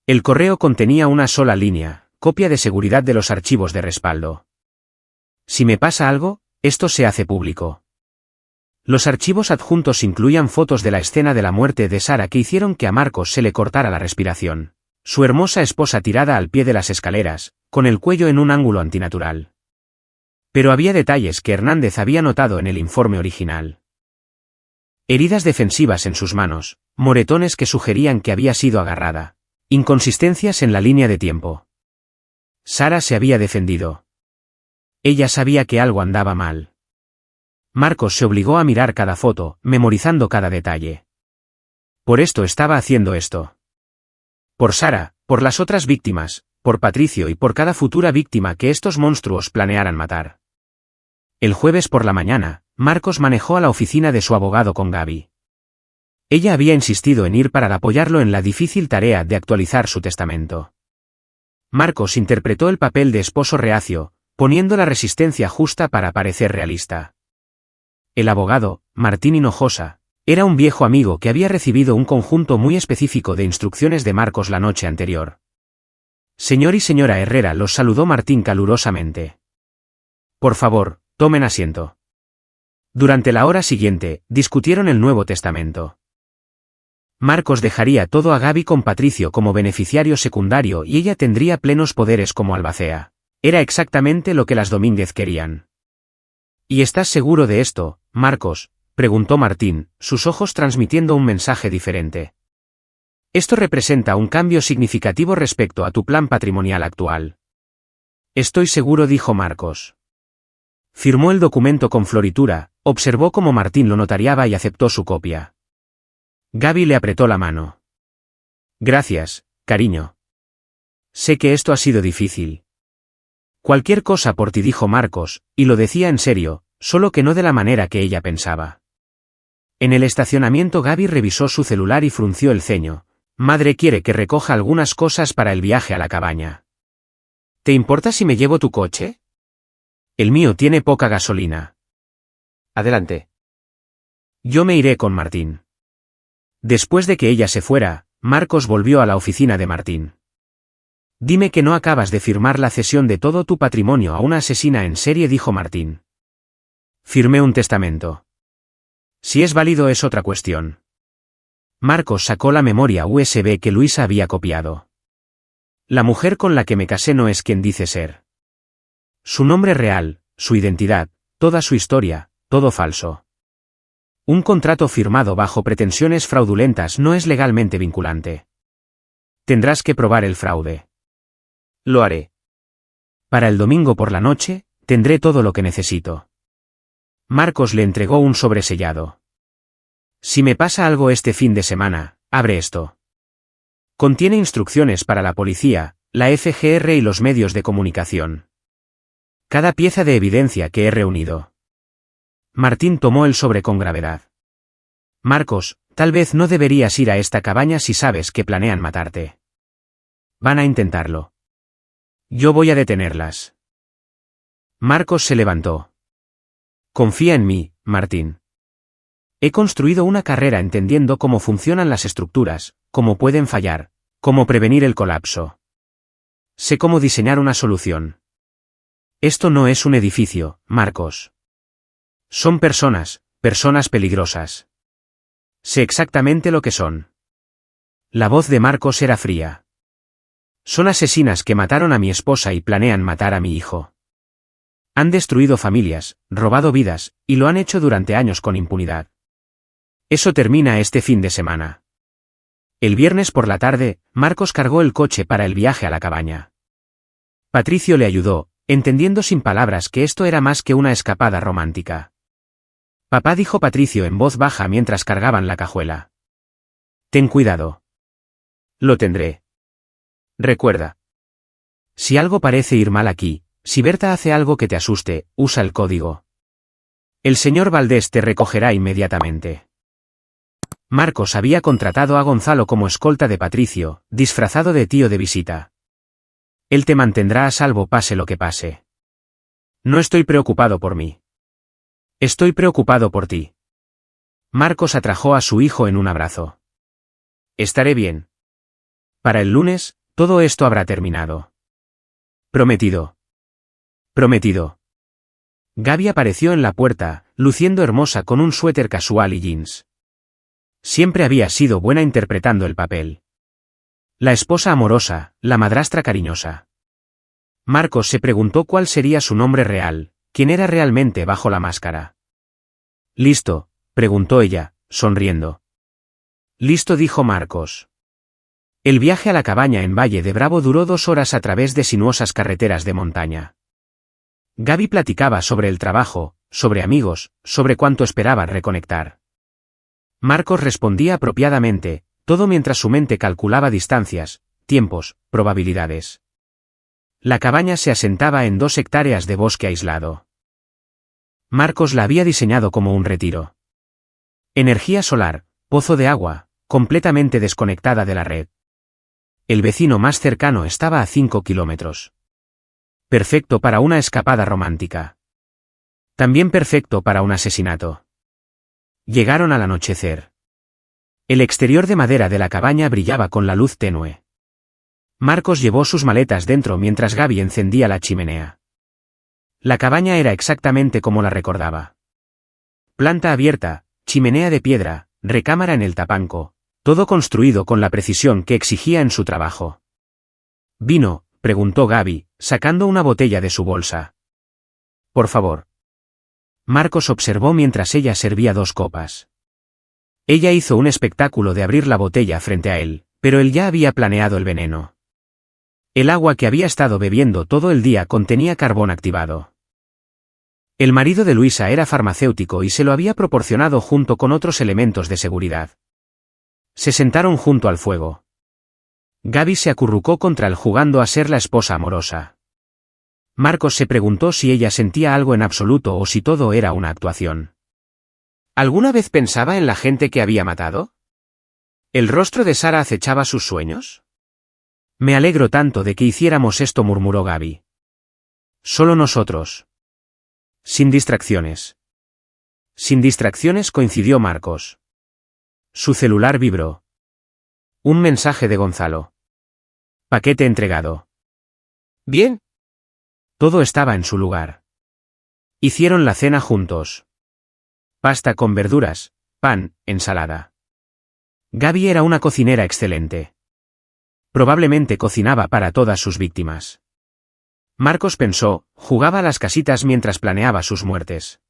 El correo contenía una sola línea, copia de seguridad de los archivos de respaldo. Si me pasa algo, esto se hace público. Los archivos adjuntos incluían fotos de la escena de la muerte de Sara que hicieron que a Marcos se le cortara la respiración. Su hermosa esposa tirada al pie de las escaleras, con el cuello en un ángulo antinatural. Pero había detalles que Hernández había notado en el informe original. Heridas defensivas en sus manos, moretones que sugerían que había sido agarrada. Inconsistencias en la línea de tiempo. Sara se había defendido. Ella sabía que algo andaba mal. Marcos se obligó a mirar cada foto, memorizando cada detalle. Por esto estaba haciendo esto. Por Sara, por las otras víctimas, por Patricio y por cada futura víctima que estos monstruos planearan matar. El jueves por la mañana, Marcos manejó a la oficina de su abogado con Gaby. Ella había insistido en ir para apoyarlo en la difícil tarea de actualizar su testamento. Marcos interpretó el papel de esposo reacio, poniendo la resistencia justa para parecer realista. El abogado, Martín Hinojosa, era un viejo amigo que había recibido un conjunto muy específico de instrucciones de Marcos la noche anterior. Señor y señora Herrera, los saludó Martín calurosamente. Por favor, tomen asiento. Durante la hora siguiente, discutieron el Nuevo Testamento. Marcos dejaría todo a Gaby con Patricio como beneficiario secundario y ella tendría plenos poderes como albacea. Era exactamente lo que las Domínguez querían. ¿Y estás seguro de esto, Marcos?, preguntó Martín, sus ojos transmitiendo un mensaje diferente. Esto representa un cambio significativo respecto a tu plan patrimonial actual. Estoy seguro, dijo Marcos. Firmó el documento con floritura, observó cómo Martín lo notariaba y aceptó su copia. Gaby le apretó la mano. Gracias, cariño. Sé que esto ha sido difícil. Cualquier cosa por ti, dijo Marcos, y lo decía en serio, solo que no de la manera que ella pensaba. En el estacionamiento Gaby revisó su celular y frunció el ceño. Madre quiere que recoja algunas cosas para el viaje a la cabaña. ¿Te importa si me llevo tu coche? El mío tiene poca gasolina. Adelante. Yo me iré con Martín. Después de que ella se fuera, Marcos volvió a la oficina de Martín. Dime que no acabas de firmar la cesión de todo tu patrimonio a una asesina en serie, dijo Martín. Firmé un testamento. Si es válido es otra cuestión. Marcos sacó la memoria USB que Luisa había copiado. La mujer con la que me casé no es quien dice ser. Su nombre real, su identidad, toda su historia, todo falso. Un contrato firmado bajo pretensiones fraudulentas no es legalmente vinculante. Tendrás que probar el fraude. Lo haré. Para el domingo por la noche, tendré todo lo que necesito. Marcos le entregó un sobresellado. Si me pasa algo este fin de semana, abre esto. Contiene instrucciones para la policía, la FGR y los medios de comunicación. Cada pieza de evidencia que he reunido. Martín tomó el sobre con gravedad. Marcos, tal vez no deberías ir a esta cabaña si sabes que planean matarte. Van a intentarlo. Yo voy a detenerlas. Marcos se levantó. Confía en mí, Martín. He construido una carrera entendiendo cómo funcionan las estructuras, cómo pueden fallar, cómo prevenir el colapso. Sé cómo diseñar una solución. Esto no es un edificio, Marcos. Son personas, personas peligrosas. Sé exactamente lo que son. La voz de Marcos era fría. Son asesinas que mataron a mi esposa y planean matar a mi hijo. Han destruido familias, robado vidas, y lo han hecho durante años con impunidad. Eso termina este fin de semana. El viernes por la tarde, Marcos cargó el coche para el viaje a la cabaña. Patricio le ayudó, entendiendo sin palabras que esto era más que una escapada romántica. Papá, dijo Patricio en voz baja mientras cargaban la cajuela. Ten cuidado. Lo tendré. Recuerda. Si algo parece ir mal aquí, si Berta hace algo que te asuste, usa el código. El señor Valdés te recogerá inmediatamente. Marcos había contratado a Gonzalo como escolta de Patricio, disfrazado de tío de visita. Él te mantendrá a salvo pase lo que pase. No estoy preocupado por mí. Estoy preocupado por ti. Marcos atrajo a su hijo en un abrazo. Estaré bien. Para el lunes, todo esto habrá terminado. Prometido. Prometido. Gaby apareció en la puerta, luciendo hermosa con un suéter casual y jeans. Siempre había sido buena interpretando el papel. La esposa amorosa, la madrastra cariñosa. Marcos se preguntó cuál sería su nombre real, quién era realmente bajo la máscara. ¿Listo?, preguntó ella, sonriendo. Listo, dijo Marcos. El viaje a la cabaña en Valle de Bravo duró 2 horas a través de sinuosas carreteras de montaña. Gaby platicaba sobre el trabajo, sobre amigos, sobre cuánto esperaba reconectar. Marcos respondía apropiadamente, todo mientras su mente calculaba distancias, tiempos, probabilidades. La cabaña se asentaba en 2 hectáreas de bosque aislado. Marcos la había diseñado como un retiro. Energía solar, pozo de agua, completamente desconectada de la red. El vecino más cercano estaba a 5 kilómetros. Perfecto para una escapada romántica. También perfecto para un asesinato. Llegaron al anochecer. El exterior de madera de la cabaña brillaba con la luz tenue. Marcos llevó sus maletas dentro mientras Gaby encendía la chimenea. La cabaña era exactamente como la recordaba. Planta abierta, chimenea de piedra, recámara en el tapanco, todo construido con la precisión que exigía en su trabajo. ¿Vino?, preguntó Gaby, sacando una botella de su bolsa. Por favor. Marcos observó mientras ella servía 2 copas. Ella hizo un espectáculo de abrir la botella frente a él, pero él ya había planeado el veneno. El agua que había estado bebiendo todo el día contenía carbón activado. El marido de Luisa era farmacéutico y se lo había proporcionado junto con otros elementos de seguridad. Se sentaron junto al fuego. Gaby se acurrucó contra él jugando a ser la esposa amorosa. Marcos se preguntó si ella sentía algo en absoluto o si todo era una actuación. ¿Alguna vez pensaba en la gente que había matado? ¿El rostro de Sara acechaba sus sueños? Me alegro tanto de que hiciéramos esto, murmuró Gaby. Solo nosotros. Sin distracciones. Sin distracciones, coincidió Marcos. Su celular vibró. Un mensaje de Gonzalo. Paquete entregado. Bien. Todo estaba en su lugar. Hicieron la cena juntos. Pasta con verduras, pan, ensalada. Gaby era una cocinera excelente. Probablemente cocinaba para todas sus víctimas. Marcos pensó, jugaba a las casitas mientras planeaba sus muertes.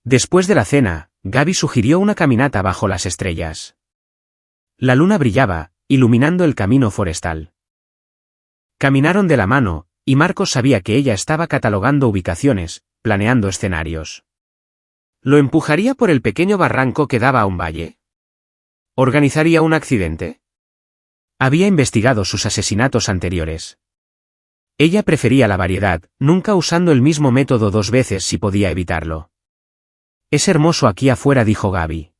Después de la cena, Gaby sugirió una caminata bajo las estrellas. La luna brillaba, iluminando el camino forestal. Caminaron de la mano, y Marcos sabía que ella estaba catalogando ubicaciones, planeando escenarios. ¿Lo empujaría por el pequeño barranco que daba a un valle? ¿Organizaría un accidente? Había investigado sus asesinatos anteriores. Ella prefería la variedad, nunca usando el mismo método 2 veces si podía evitarlo. Es hermoso aquí afuera, dijo Gaby.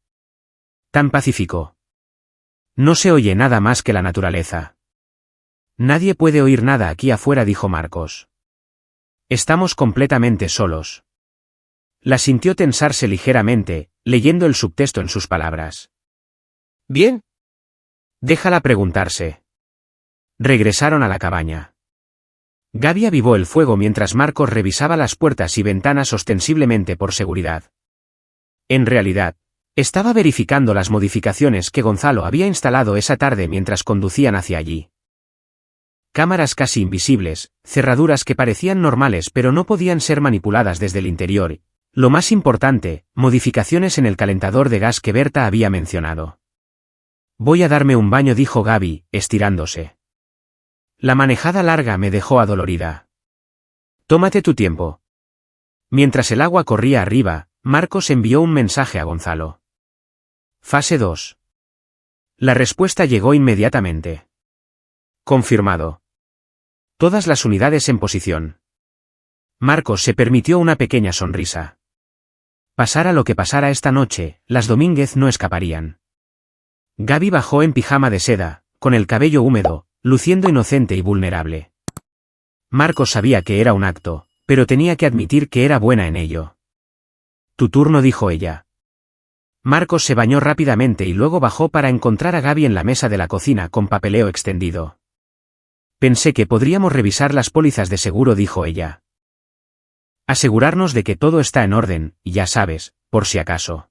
Tan pacífico. No se oye nada más que la naturaleza. Nadie puede oír nada aquí afuera, dijo Marcos. Estamos completamente solos. La sintió tensarse ligeramente, leyendo el subtexto en sus palabras. Bien. Déjala preguntarse. Regresaron a la cabaña. Gaby avivó el fuego mientras Marcos revisaba las puertas y ventanas ostensiblemente por seguridad. En realidad, estaba verificando las modificaciones que Gonzalo había instalado esa tarde mientras conducían hacia allí. Cámaras casi invisibles, cerraduras que parecían normales pero no podían ser manipuladas desde el interior. Lo más importante, modificaciones en el calentador de gas que Berta había mencionado. Voy a darme un baño, dijo Gaby, estirándose. La manejada larga me dejó adolorida. Tómate tu tiempo. Mientras el agua corría arriba, Marcos envió un mensaje a Gonzalo. Fase 2. La respuesta llegó inmediatamente. Confirmado. Todas las unidades en posición. Marcos se permitió una pequeña sonrisa. Pasara lo que pasara esta noche, las Domínguez no escaparían. Gaby bajó en pijama de seda, con el cabello húmedo, luciendo inocente y vulnerable. Marcos sabía que era un acto, pero tenía que admitir que era buena en ello. Tu turno, dijo ella. Marcos se bañó rápidamente y luego bajó para encontrar a Gaby en la mesa de la cocina con papeleo extendido. Pensé que podríamos revisar las pólizas de seguro, dijo ella. Asegurarnos de que todo está en orden, y ya sabes, por si acaso.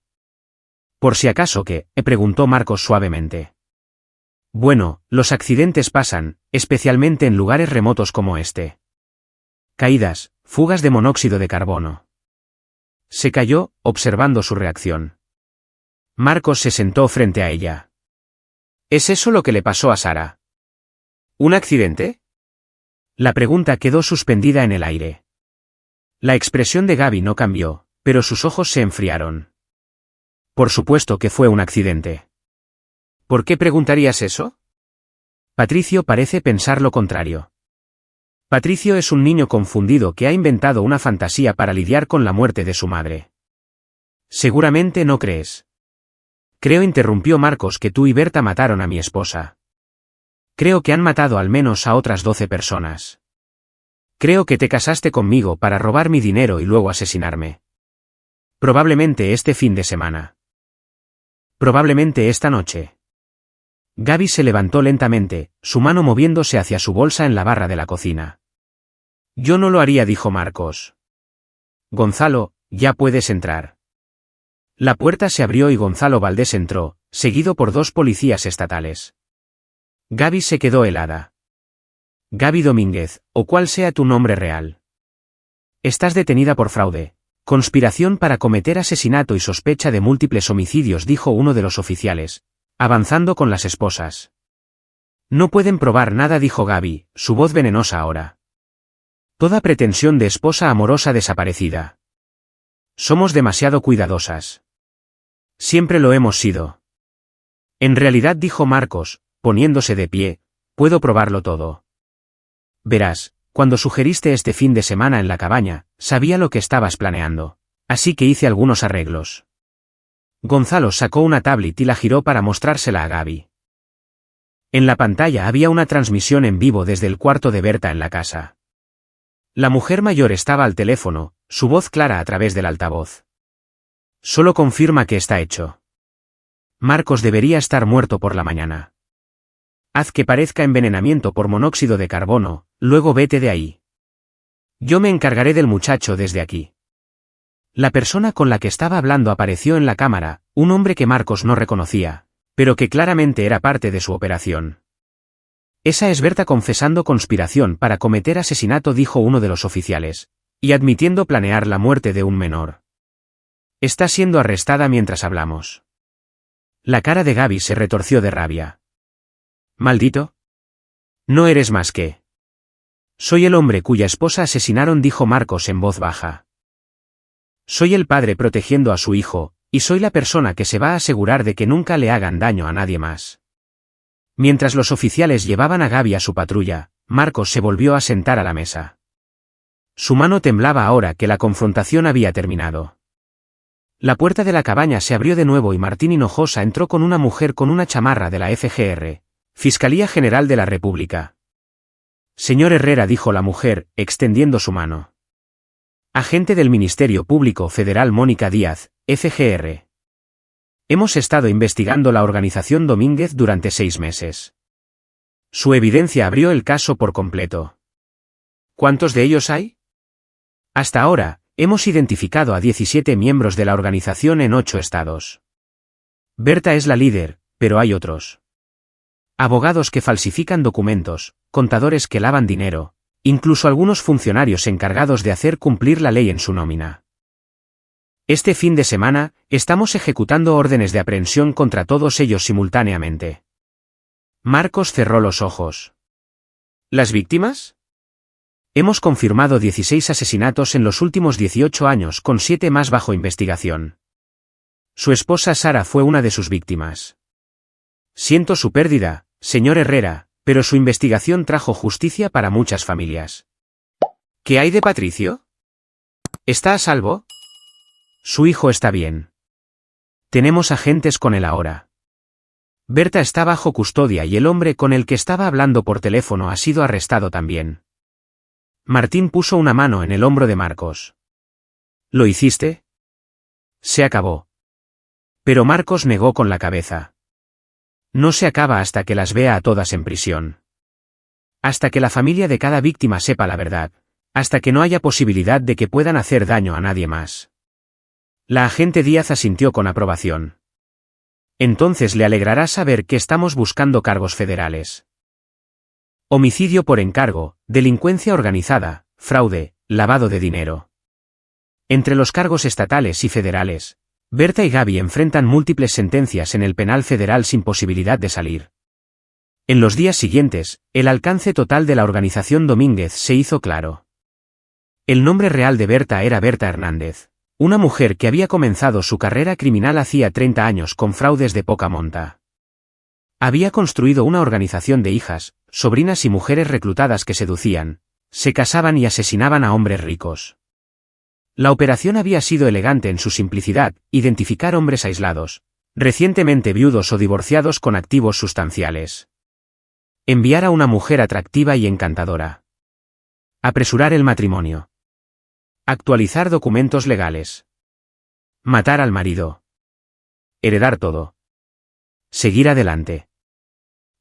¿Por si acaso qué?, preguntó Marcos suavemente. Bueno, los accidentes pasan, especialmente en lugares remotos como este. Caídas, fugas de monóxido de carbono. Se calló, observando su reacción. Marcos se sentó frente a ella. ¿Es eso lo que le pasó a Sara? ¿Un accidente? La pregunta quedó suspendida en el aire. La expresión de Gaby no cambió, pero sus ojos se enfriaron. Por supuesto que fue un accidente. ¿Por qué preguntarías eso? Patricio parece pensar lo contrario. Patricio es un niño confundido que ha inventado una fantasía para lidiar con la muerte de su madre. Seguramente no crees. Creo, interrumpió Marcos, que tú y Berta mataron a mi esposa. Creo que han matado al menos a otras 12 personas. Creo que te casaste conmigo para robar mi dinero y luego asesinarme. Probablemente este fin de semana. Probablemente esta noche. Gaby se levantó lentamente, su mano moviéndose hacia su bolsa en la barra de la cocina. Yo no lo haría, dijo Marcos. Gonzalo, ya puedes entrar. La puerta se abrió y Gonzalo Valdés entró, seguido por 2 policías estatales. Gaby se quedó helada. Gaby Domínguez, o cual sea tu nombre real. Estás detenida por fraude, conspiración para cometer asesinato y sospecha de múltiples homicidios, dijo uno de los oficiales, avanzando con las esposas. No pueden probar nada, dijo Gaby, su voz venenosa ahora. Toda pretensión de esposa amorosa desaparecida. Somos demasiado cuidadosas. Siempre lo hemos sido. En realidad, dijo Marcos, poniéndose de pie, puedo probarlo todo. Verás, cuando sugeriste este fin de semana en la cabaña, sabía lo que estabas planeando. Así que hice algunos arreglos. Gonzalo sacó una tablet y la giró para mostrársela a Gaby. En la pantalla había una transmisión en vivo desde el cuarto de Berta en la casa. La mujer mayor estaba al teléfono, su voz clara a través del altavoz. Solo confirma que está hecho. Marcos debería estar muerto por la mañana. Haz que parezca envenenamiento por monóxido de carbono, luego vete de ahí. Yo me encargaré del muchacho desde aquí. La persona con la que estaba hablando apareció en la cámara, un hombre que Marcos no reconocía, pero que claramente era parte de su operación. Esa es Berta confesando conspiración para cometer asesinato, dijo uno de los oficiales, y admitiendo planear la muerte de un menor. Está siendo arrestada mientras hablamos. La cara de Gaby se retorció de rabia. ¿Maldito? No eres más que... Soy el hombre cuya esposa asesinaron, dijo Marcos en voz baja. Soy el padre protegiendo a su hijo, y soy la persona que se va a asegurar de que nunca le hagan daño a nadie más. Mientras los oficiales llevaban a Gaby a su patrulla, Marcos se volvió a sentar a la mesa. Su mano temblaba ahora que la confrontación había terminado. La puerta de la cabaña se abrió de nuevo y Martín Hinojosa entró con una mujer con una chamarra de la FGR, Fiscalía General de la República. Señor Herrera, dijo la mujer, extendiendo su mano. Agente del Ministerio Público Federal Mónica Díaz, FGR. Hemos estado investigando la organización Domínguez durante 6 meses. Su evidencia abrió el caso por completo. ¿Cuántos de ellos hay? Hasta ahora, hemos identificado a 17 miembros de la organización en 8 estados. Berta es la líder, pero hay otros. Abogados que falsifican documentos, contadores que lavan dinero, incluso algunos funcionarios encargados de hacer cumplir la ley en su nómina. Este fin de semana, estamos ejecutando órdenes de aprehensión contra todos ellos simultáneamente. Marcos cerró los ojos. ¿Las víctimas? Hemos confirmado 16 asesinatos en los últimos 18 años, con 7 más bajo investigación. Su esposa Sara fue una de sus víctimas. Siento su pérdida, señor Herrera, pero su investigación trajo justicia para muchas familias. ¿Qué hay de Patricio? ¿Está a salvo? Su hijo está bien. Tenemos agentes con él ahora. Berta está bajo custodia y el hombre con el que estaba hablando por teléfono ha sido arrestado también. Martín puso una mano en el hombro de Marcos. ¿Lo hiciste? Se acabó. Pero Marcos negó con la cabeza. No se acaba hasta que las vea a todas en prisión. Hasta que la familia de cada víctima sepa la verdad. Hasta que no haya posibilidad de que puedan hacer daño a nadie más. La agente Díaz asintió con aprobación. Entonces le alegrará saber que estamos buscando cargos federales. Homicidio por encargo, delincuencia organizada, fraude, lavado de dinero. Entre los cargos estatales y federales, Berta y Gaby enfrentan múltiples sentencias en el penal federal sin posibilidad de salir. En los días siguientes, el alcance total de la organización Domínguez se hizo claro. El nombre real de Berta era Berta Hernández, una mujer que había comenzado su carrera criminal hacía 30 años con fraudes de poca monta. Había construido una organización de hijas, sobrinas y mujeres reclutadas que seducían, se casaban y asesinaban a hombres ricos. La operación había sido elegante en su simplicidad, identificar hombres aislados, recientemente viudos o divorciados con activos sustanciales. Enviar a una mujer atractiva y encantadora. Apresurar el matrimonio. Actualizar documentos legales. Matar al marido. Heredar todo. Seguir adelante.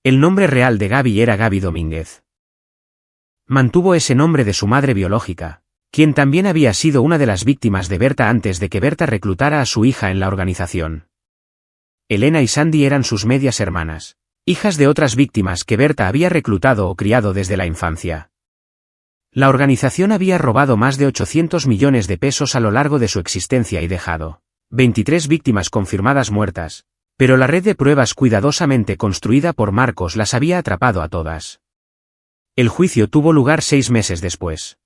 El nombre real de Gaby era Gaby Domínguez. Mantuvo ese nombre de su madre biológica, quien también había sido una de las víctimas de Berta antes de que Berta reclutara a su hija en la organización. Elena y Sandy eran sus medias hermanas, hijas de otras víctimas que Berta había reclutado o criado desde la infancia. La organización había robado más de 800 millones de pesos a lo largo de su existencia y dejado 23 víctimas confirmadas muertas, pero la red de pruebas cuidadosamente construida por Marcos las había atrapado a todas. El juicio tuvo lugar 6 meses después.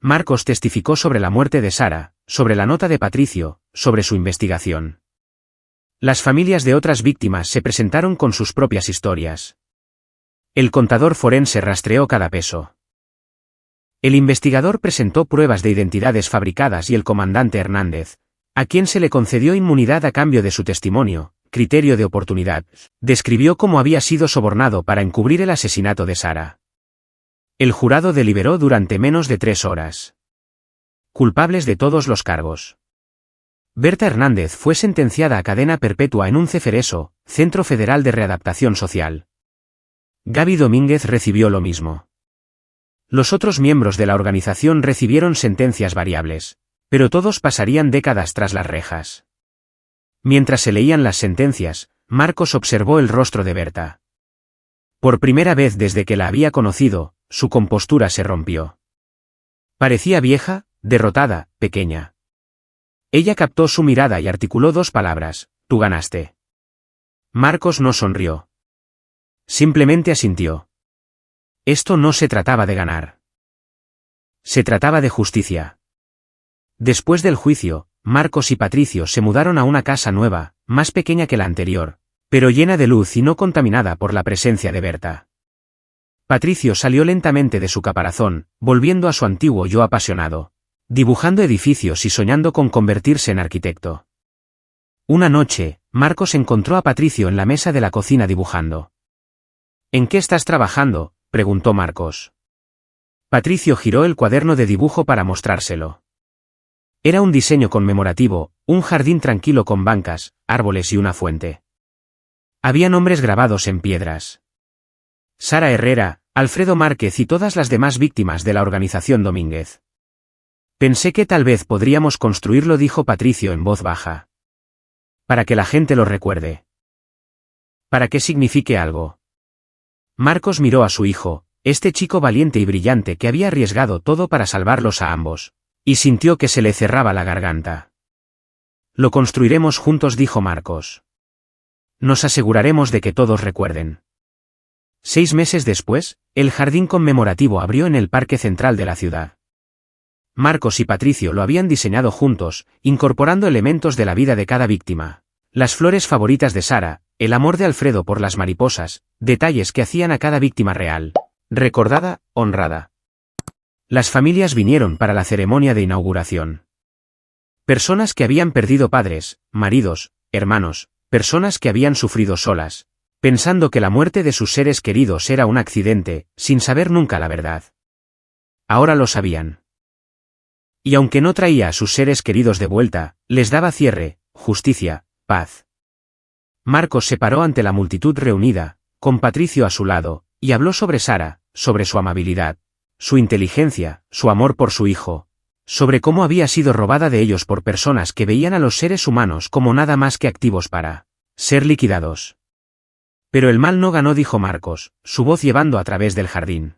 Marcos testificó sobre la muerte de Sara, sobre la nota de Patricio, sobre su investigación. Las familias de otras víctimas se presentaron con sus propias historias. El contador forense rastreó cada peso. El investigador presentó pruebas de identidades fabricadas y el comandante Hernández, a quien se le concedió inmunidad a cambio de su testimonio, criterio de oportunidad, describió cómo había sido sobornado para encubrir el asesinato de Sara. El jurado deliberó durante menos de 3 horas. Culpables de todos los cargos. Berta Hernández fue sentenciada a cadena perpetua en un Cefereso, Centro Federal de Readaptación Social. Gaby Domínguez recibió lo mismo. Los otros miembros de la organización recibieron sentencias variables, pero todos pasarían décadas tras las rejas. Mientras se leían las sentencias, Marcos observó el rostro de Berta. Por primera vez desde que la había conocido, su compostura se rompió. Parecía vieja, derrotada, pequeña. Ella captó su mirada y articuló 2 palabras: tú ganaste. Marcos no sonrió. Simplemente asintió. Esto no se trataba de ganar. Se trataba de justicia. Después del juicio, Marcos y Patricio se mudaron a una casa nueva, más pequeña que la anterior, pero llena de luz y no contaminada por la presencia de Berta. Patricio salió lentamente de su caparazón, volviendo a su antiguo yo apasionado, dibujando edificios y soñando con convertirse en arquitecto. Una noche, Marcos encontró a Patricio en la mesa de la cocina dibujando. ¿En qué estás trabajando?, preguntó Marcos. Patricio giró el cuaderno de dibujo para mostrárselo. Era un diseño conmemorativo, un jardín tranquilo con bancas, árboles y una fuente. Había nombres grabados en piedras. Sara Herrera, Alfredo Márquez y todas las demás víctimas de la organización Domínguez. Pensé que tal vez podríamos construirlo, dijo Patricio en voz baja. Para que la gente lo recuerde. Para que signifique algo. Marcos miró a su hijo, este chico valiente y brillante que había arriesgado todo para salvarlos a ambos, y sintió que se le cerraba la garganta. Lo construiremos juntos, dijo Marcos. Nos aseguraremos de que todos recuerden. 6 meses después, el jardín conmemorativo abrió en el parque central de la ciudad. Marcos y Patricio lo habían diseñado juntos, incorporando elementos de la vida de cada víctima. Las flores favoritas de Sara, el amor de Alfredo por las mariposas, detalles que hacían a cada víctima real, recordada, honrada. Las familias vinieron para la ceremonia de inauguración. Personas que habían perdido padres, maridos, hermanos, personas que habían sufrido solas, pensando que la muerte de sus seres queridos era un accidente, sin saber nunca la verdad. Ahora lo sabían. Y aunque no traía a sus seres queridos de vuelta, les daba cierre, justicia, paz. Marcos se paró ante la multitud reunida, con Patricio a su lado, y habló sobre Sara, sobre su amabilidad, su inteligencia, su amor por su hijo, sobre cómo había sido robada de ellos por personas que veían a los seres humanos como nada más que activos para ser liquidados. Pero el mal no ganó, dijo Marcos, su voz llevando a través del jardín.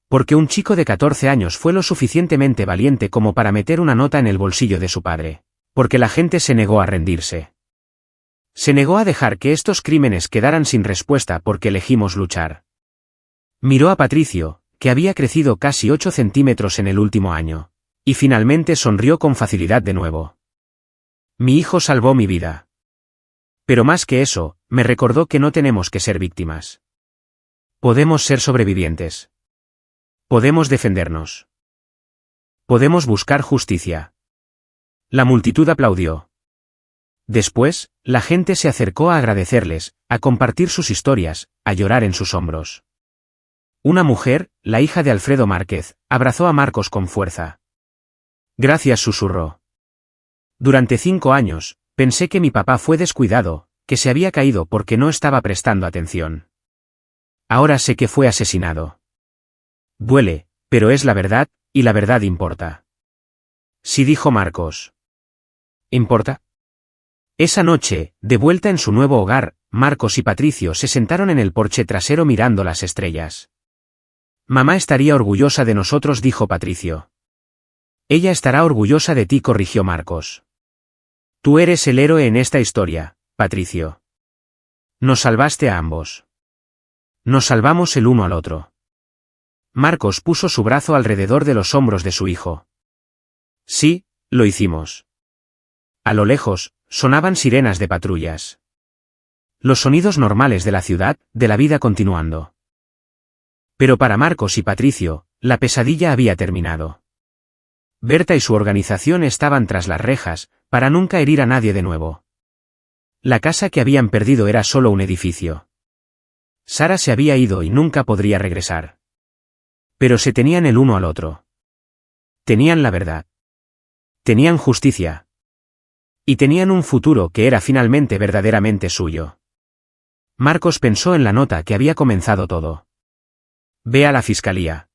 Porque un chico de 14 años fue lo suficientemente valiente como para meter una nota en el bolsillo de su padre. Porque la gente se negó a rendirse. Se negó a dejar que estos crímenes quedaran sin respuesta porque elegimos luchar. Miró a Patricio, que había crecido casi 8 centímetros en el último año, y finalmente sonrió con facilidad de nuevo. Mi hijo salvó mi vida. Pero más que eso, me recordó que no tenemos que ser víctimas. Podemos ser sobrevivientes. Podemos defendernos. Podemos buscar justicia. La multitud aplaudió. Después, la gente se acercó a agradecerles, a compartir sus historias, a llorar en sus hombros. Una mujer, la hija de Alfredo Márquez, abrazó a Marcos con fuerza. Gracias, susurró. Durante 5 años, pensé que mi papá fue descuidado, que se había caído porque no estaba prestando atención. Ahora sé que fue asesinado. Duele, pero es la verdad, y la verdad importa. Sí, dijo Marcos. ¿Importa? Esa noche, de vuelta en su nuevo hogar, Marcos y Patricio se sentaron en el porche trasero mirando las estrellas. Mamá estaría orgullosa de nosotros, dijo Patricio. Ella estará orgullosa de ti, corrigió Marcos. Tú eres el héroe en esta historia, Patricio. Nos salvaste a ambos. Nos salvamos el uno al otro. Marcos puso su brazo alrededor de los hombros de su hijo. Sí, lo hicimos. A lo lejos, sonaban sirenas de patrullas. Los sonidos normales de la ciudad, de la vida continuando. Pero para Marcos y Patricio, la pesadilla había terminado. Berta y su organización estaban tras las rejas, para nunca herir a nadie de nuevo. La casa que habían perdido era solo un edificio. Sara se había ido y nunca podría regresar. Pero se tenían el uno al otro. Tenían la verdad. Tenían justicia. Y tenían un futuro que era finalmente verdaderamente suyo. Marcos pensó en la nota que había comenzado todo. Ve a la fiscalía.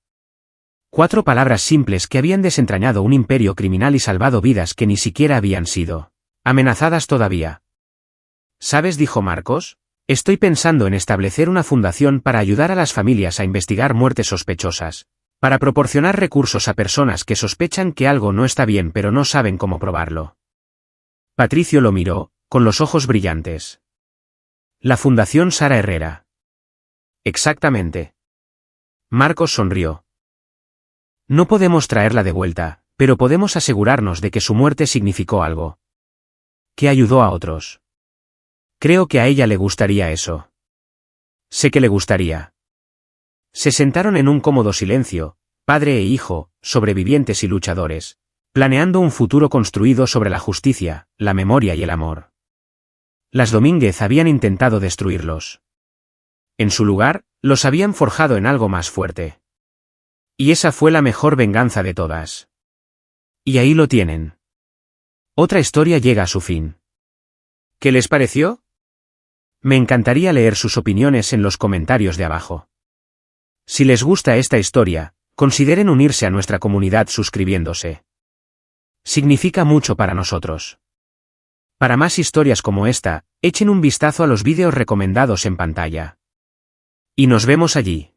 4 palabras simples que habían desentrañado un imperio criminal y salvado vidas que ni siquiera habían sido amenazadas todavía. ¿Sabes?, dijo Marcos, estoy pensando en establecer una fundación para ayudar a las familias a investigar muertes sospechosas, para proporcionar recursos a personas que sospechan que algo no está bien pero no saben cómo probarlo. Patricio lo miró, con los ojos brillantes. La Fundación Sara Herrera. Exactamente. Marcos sonrió. No podemos traerla de vuelta, pero podemos asegurarnos de que su muerte significó algo. Que ayudó a otros. Creo que a ella le gustaría eso. Sé que le gustaría. Se sentaron en un cómodo silencio, padre e hijo, sobrevivientes y luchadores, planeando un futuro construido sobre la justicia, la memoria y el amor. Las Domínguez habían intentado destruirlos. En su lugar, los habían forjado en algo más fuerte. Y esa fue la mejor venganza de todas. Y ahí lo tienen. Otra historia llega a su fin. ¿Qué les pareció? Me encantaría leer sus opiniones en los comentarios de abajo. Si les gusta esta historia, consideren unirse a nuestra comunidad suscribiéndose. Significa mucho para nosotros. Para más historias como esta, echen un vistazo a los vídeos recomendados en pantalla. Y nos vemos allí.